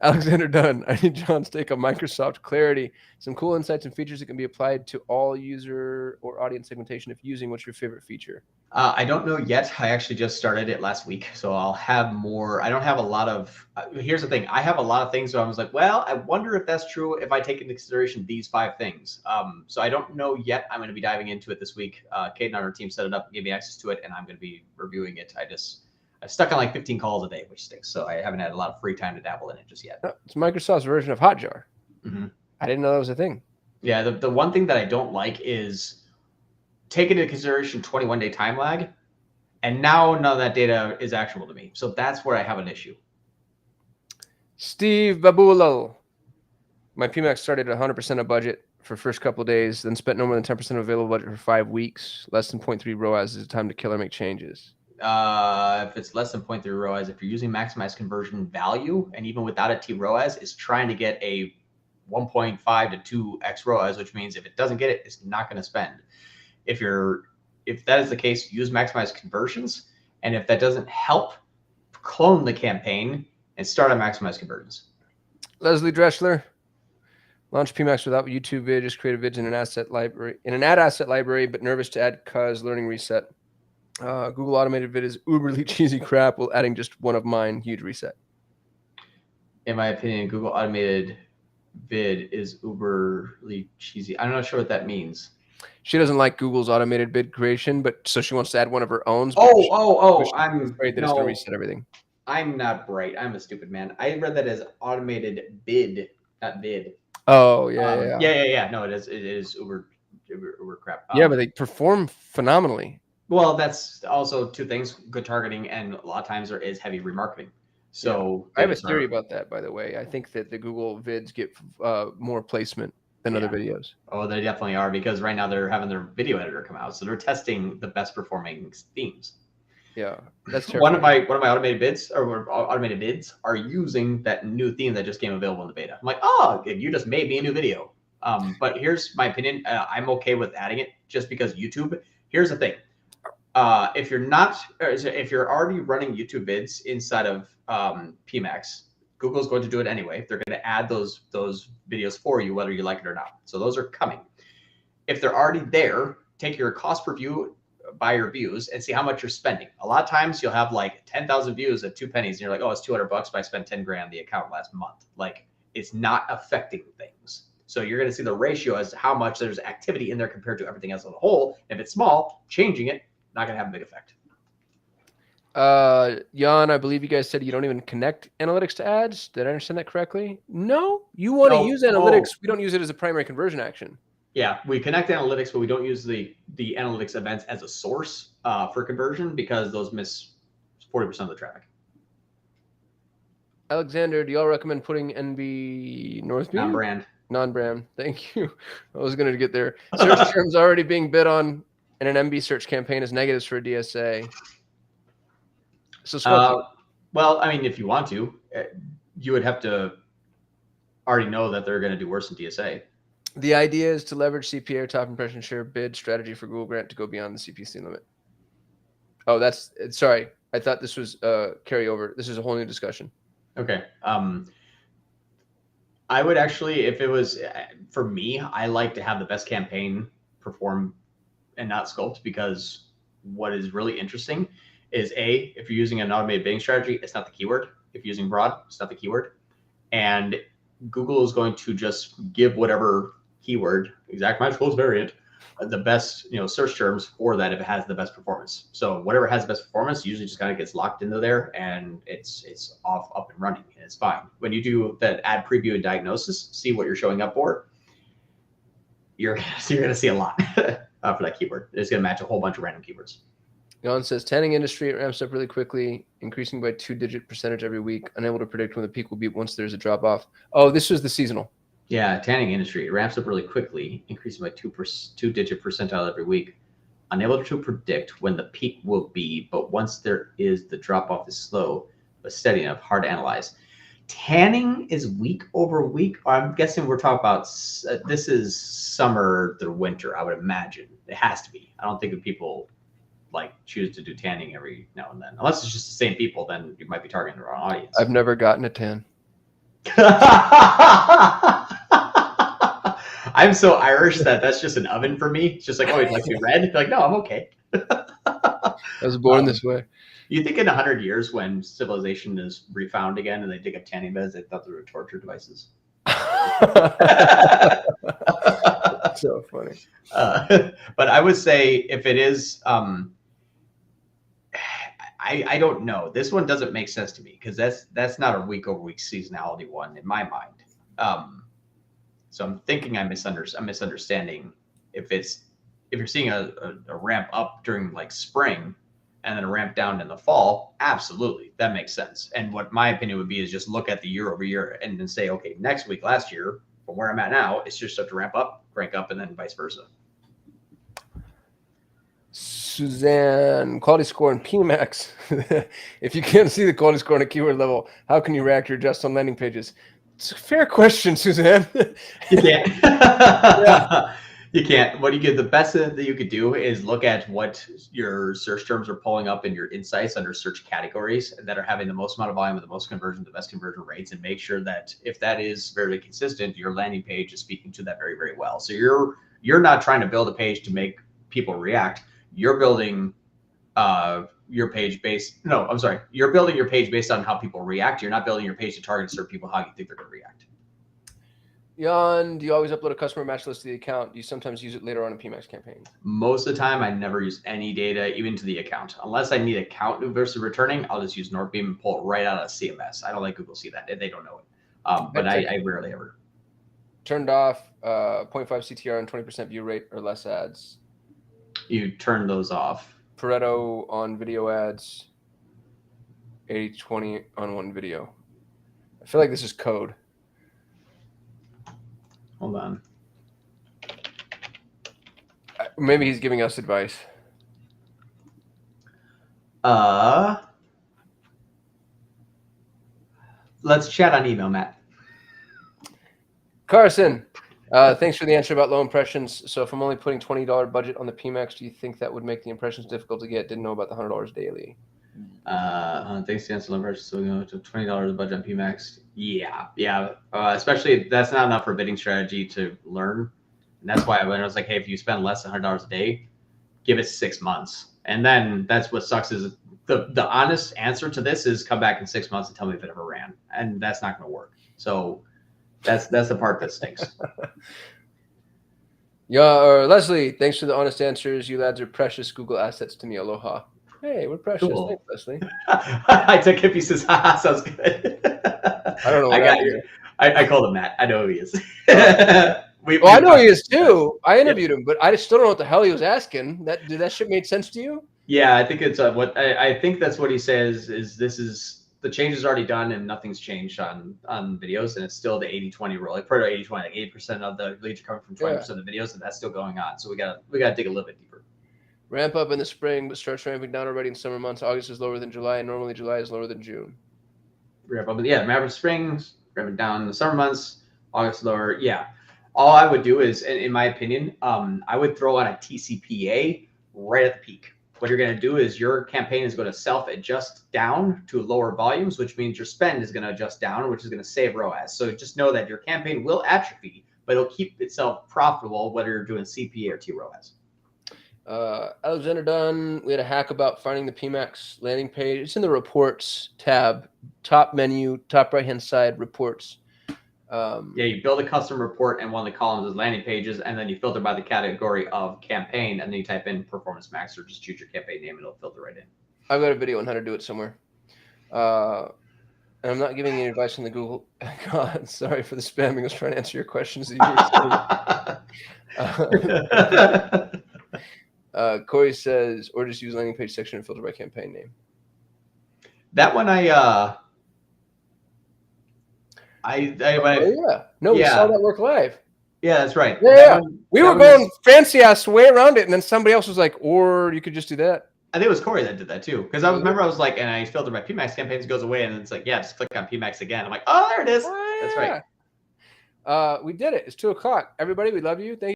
Speaker 1: Alexander Dunn, I need John's take on Microsoft Clarity. Some cool insights and features that can be applied to all user or audience segmentation if using. What's your favorite feature?
Speaker 2: I don't know yet. I actually just started it last week, so I'll have more. I don't have a lot of. Here's the thing: I have a lot of things, so I was like, well, I wonder if that's true if I take into consideration these 5 things. So I don't know yet. I'm going to be diving into it this week. Kate and our team set it up, gave me access to it, and I'm going to be reviewing it. I'm stuck on like 15 calls a day, which stinks. So I haven't had a lot of free time to dabble in it just yet.
Speaker 1: It's Microsoft's version of Hotjar.
Speaker 2: Mm-hmm.
Speaker 1: I didn't know that was a thing.
Speaker 2: Yeah, the one thing that I don't like is taking into consideration 21-day time lag, and now none of that data is actionable to me. So that's where I have an issue.
Speaker 1: Steve Babulal. My PMax started at 100% of budget for first couple of days, then spent no more than 10% of available budget for 5 weeks. Less than 0.3 ROAS is the time to kill or make changes.
Speaker 2: If it's less than 0.3 ROAS, if you're using maximized conversion value, and even without a T ROAS, is trying to get a 1.5 to 2x ROAS, which means if it doesn't get it, it's not going to spend. If that is the case, use maximized conversions. And if that doesn't help, clone the campaign and start on maximized conversions.
Speaker 1: Leslie Dreschler. Launch PMax without YouTube vid, just create a vids in an ad asset library, but nervous to add cause learning reset. Google automated vid is uberly cheesy crap while adding just one of mine, huge reset.
Speaker 2: In my opinion, Google automated vid is uberly cheesy. I'm not sure what that means.
Speaker 1: She doesn't like Google's automated bid creation, but so she wants to add one of her own.
Speaker 2: I'm
Speaker 1: afraid that it's going to reset everything.
Speaker 2: I'm not bright. I'm a stupid man. I read that as automated bid, not vid.
Speaker 1: Oh yeah.
Speaker 2: No, it is uber crap.
Speaker 1: Yeah, but they perform phenomenally.
Speaker 2: Well, that's also 2 things: good targeting, and a lot of times there is heavy remarketing. So
Speaker 1: I have a theory about that, by the way. I think that the Google vids get more placement than other videos.
Speaker 2: Oh, they definitely are, because right now they're having their video editor come out, so they're testing the best performing themes.
Speaker 1: Yeah, that's
Speaker 2: one of my automated bids are using that new theme that just came available in the beta. I'm like, oh, you just made me a new video. But here's my opinion. I'm okay with adding it just because YouTube. Here's the thing. If you're already running YouTube bids inside of PMax, Google's going to do it anyway. They're going to add those videos for you, whether you like it or not. So those are coming. If they're already there, take your cost per view by your views and see how much you're spending. A lot of times you'll have like 10,000 views at 2 pennies, and you're like, oh, it's $200, but I spent 10 grand on the account last month. Like, it's not affecting things. So you're going to see the ratio as to how much there's activity in there compared to everything else on the whole. If it's small, changing it, not going to have a big effect.
Speaker 1: Jan, I believe you guys said you don't even connect analytics to ads. Did I understand that correctly? No, you want to use analytics. We don't use it as a primary conversion action.
Speaker 2: Yeah, we connect analytics, but we don't use the analytics events as a source for conversion, because those miss 40% of the traffic.
Speaker 1: Alexander, do y'all recommend putting NB Northby? Non-brand. Thank you. I was going to get there. Search terms already being bid on in an MB search campaign as negatives for a DSA. So,
Speaker 2: well, I mean, if you want to, you would have to already know that they're going to do worse than DSA.
Speaker 1: The idea is to leverage CPA or top impression share bid strategy for Google Grant to go beyond the CPC limit. Oh, sorry. I thought this was carryover. This is a whole new discussion.
Speaker 2: Okay. I would actually, if it was for me, I like to have the best campaign perform and not sculpt, because what is really interesting is if you're using an automated bidding strategy, it's not the keyword. If you're using broad, it's not the keyword. And Google is going to just give whatever keyword, exact match close variant, the best search terms for that if it has the best performance. So whatever has the best performance usually just kind of gets locked into there, and it's up and running, and it's fine. When you do that ad preview and diagnosis, see what you're showing up for, you're going to see a lot for that keyword. It's going to match a whole bunch of random keywords.
Speaker 1: Jan says, tanning industry, it ramps up really quickly, increasing by 2-digit percentage every week. Unable to predict when the peak will be once there's a drop off. Oh, this was the seasonal.
Speaker 2: Yeah, tanning industry, it ramps up really quickly, increasing by 2-digit percentile every week. Unable to predict when the peak will be, but once there is, the drop off is slow, but steady enough, hard to analyze. Tanning is week over week. I'm guessing we're talking about, this is summer through winter, I would imagine. It has to be. I don't think that people choose to do tanning every now and then, unless it's just the same people. Then you might be targeting the wrong audience.
Speaker 1: I've never gotten a tan.
Speaker 2: I'm so Irish that's just an oven for me. It's just like, oh, you'd like to be red? You're like, no, I'm okay.
Speaker 1: I was born this way.
Speaker 2: You think in 100 years when civilization is refound again and they dig up tanning beds, they thought they were torture devices?
Speaker 1: So funny.
Speaker 2: But I would say if it is, I don't know. This one doesn't make sense to me because that's not a week over week seasonality one in my mind. So I'm thinking I'm misunderstanding if you're seeing a ramp up during like spring and then a ramp down in the fall, absolutely, that makes sense. And what my opinion would be is just look at the year over year and then say, okay, next week, last year, from where I'm at now, it's just start to ramp up, crank up, and then vice versa.
Speaker 1: Suzanne, quality score in PMax. If you can't see the quality score on a keyword level, how can you react or adjust on landing pages? It's a fair question, Suzanne.
Speaker 2: You can't.
Speaker 1: Yeah.
Speaker 2: You can't. What you get, the best that you could do is look at what your search terms are pulling up in your insights under search categories that are having the most amount of volume with the most conversion, the best conversion rates, and make sure that if that is very consistent, your landing page is speaking to that very, very well. So you're not trying to build a page to make people react. You're building your page based. No, I'm sorry. You're building your page based on how people react. You're not building your page to target certain people how you think they're going to react.
Speaker 1: Jan, do you always upload a customer match list to the account? Do you sometimes use it later on in PMax campaign?
Speaker 2: Most of the time, I never use any data, even to the account. Unless I need account new versus returning, I'll just use Northbeam and pull it right out of CMS. I don't let Google see that. They don't know it. But I rarely ever.
Speaker 1: Turned off 0.5 CTR and 20% view rate or less ads.
Speaker 2: You turn those off.
Speaker 1: Pareto on video ads. 80-20 on one video. I feel like this is code.
Speaker 2: Hold on.
Speaker 1: Maybe he's giving us advice.
Speaker 2: Let's chat on email, Matt.
Speaker 1: Carson, thanks for the answer about low impressions. So if I'm only putting $20 budget on the PMax, do you think that would make the impressions difficult to get? Didn't know about the $100 daily.
Speaker 2: Thanks to answer low impressions. So we go to $20 budget on PMax. Yeah. Especially that's not enough for a bidding strategy to learn. And that's why when I was like, hey, if you spend less than $100 a day, give it 6 months. And then that's what sucks is the honest answer to this is come back in 6 months and tell me if it ever ran. And that's not going to work. So that's the part that stinks.
Speaker 1: Yeah, Leslie, thanks for the honest answers. You lads are precious Google assets to me. Aloha. Hey, we're precious.
Speaker 2: Cool.
Speaker 1: Thanks, Leslie.
Speaker 2: I took it. He says, haha, sounds good.
Speaker 1: I don't know.
Speaker 2: I got you. I called him Matt. I know who he is.
Speaker 1: Well, I know he is too. I interviewed him, but I still don't know what the hell he was asking. Did that shit make sense to you?
Speaker 2: Yeah, I think it's what I think that's what he says is this is the change is already done and nothing's changed on videos and it's still the 80-20 rule. Like Pareto 80-20, like 80% of the leads are coming from 20% of the videos and that's still going on. So we gotta dig a little bit deeper.
Speaker 1: Ramp up in the spring, but starts ramping down already in summer months. August is lower than July, and normally July is lower than June.
Speaker 2: Ramp up, yeah. Ramp up spring, ramping down in the summer months. August lower, yeah. All I would do is, in my opinion, I would throw on a TCPA right at the peak. What you're going to do is your campaign is going to self-adjust down to lower volumes, which means your spend is going to adjust down, which is going to save ROAS. So just know that your campaign will atrophy, but it'll keep itself profitable whether you're doing CPA or TROAS.
Speaker 1: Alexander Dunn, we had a hack about finding the PMax landing page. It's in the reports tab, top menu, top right-hand side, reports.
Speaker 2: Yeah, you build a custom report and one of the columns is landing pages, and then you filter by the category of campaign, and then you type in Performance Max or just choose your campaign name and it'll filter right in.
Speaker 1: I've got a video on how to do it somewhere. And I'm not giving any advice on the Google. God, sorry for the spamming. I was trying to answer your questions. Corey says, or just use landing page section and filter by campaign name.
Speaker 2: That one
Speaker 1: We saw that work live.
Speaker 2: Yeah, that's right.
Speaker 1: Yeah, we were going fancy ass way around it, and then somebody else was like, or you could just do that.
Speaker 2: I think it was Corey that did that too, because I remember I was like, and I filtered my PMax campaigns, goes away, and it's like, yeah, just click on PMax again. I'm like, oh, there it is.
Speaker 1: Oh, yeah.
Speaker 2: That's right.
Speaker 1: We did it. It's 2:00. Everybody, we love you. Thank you.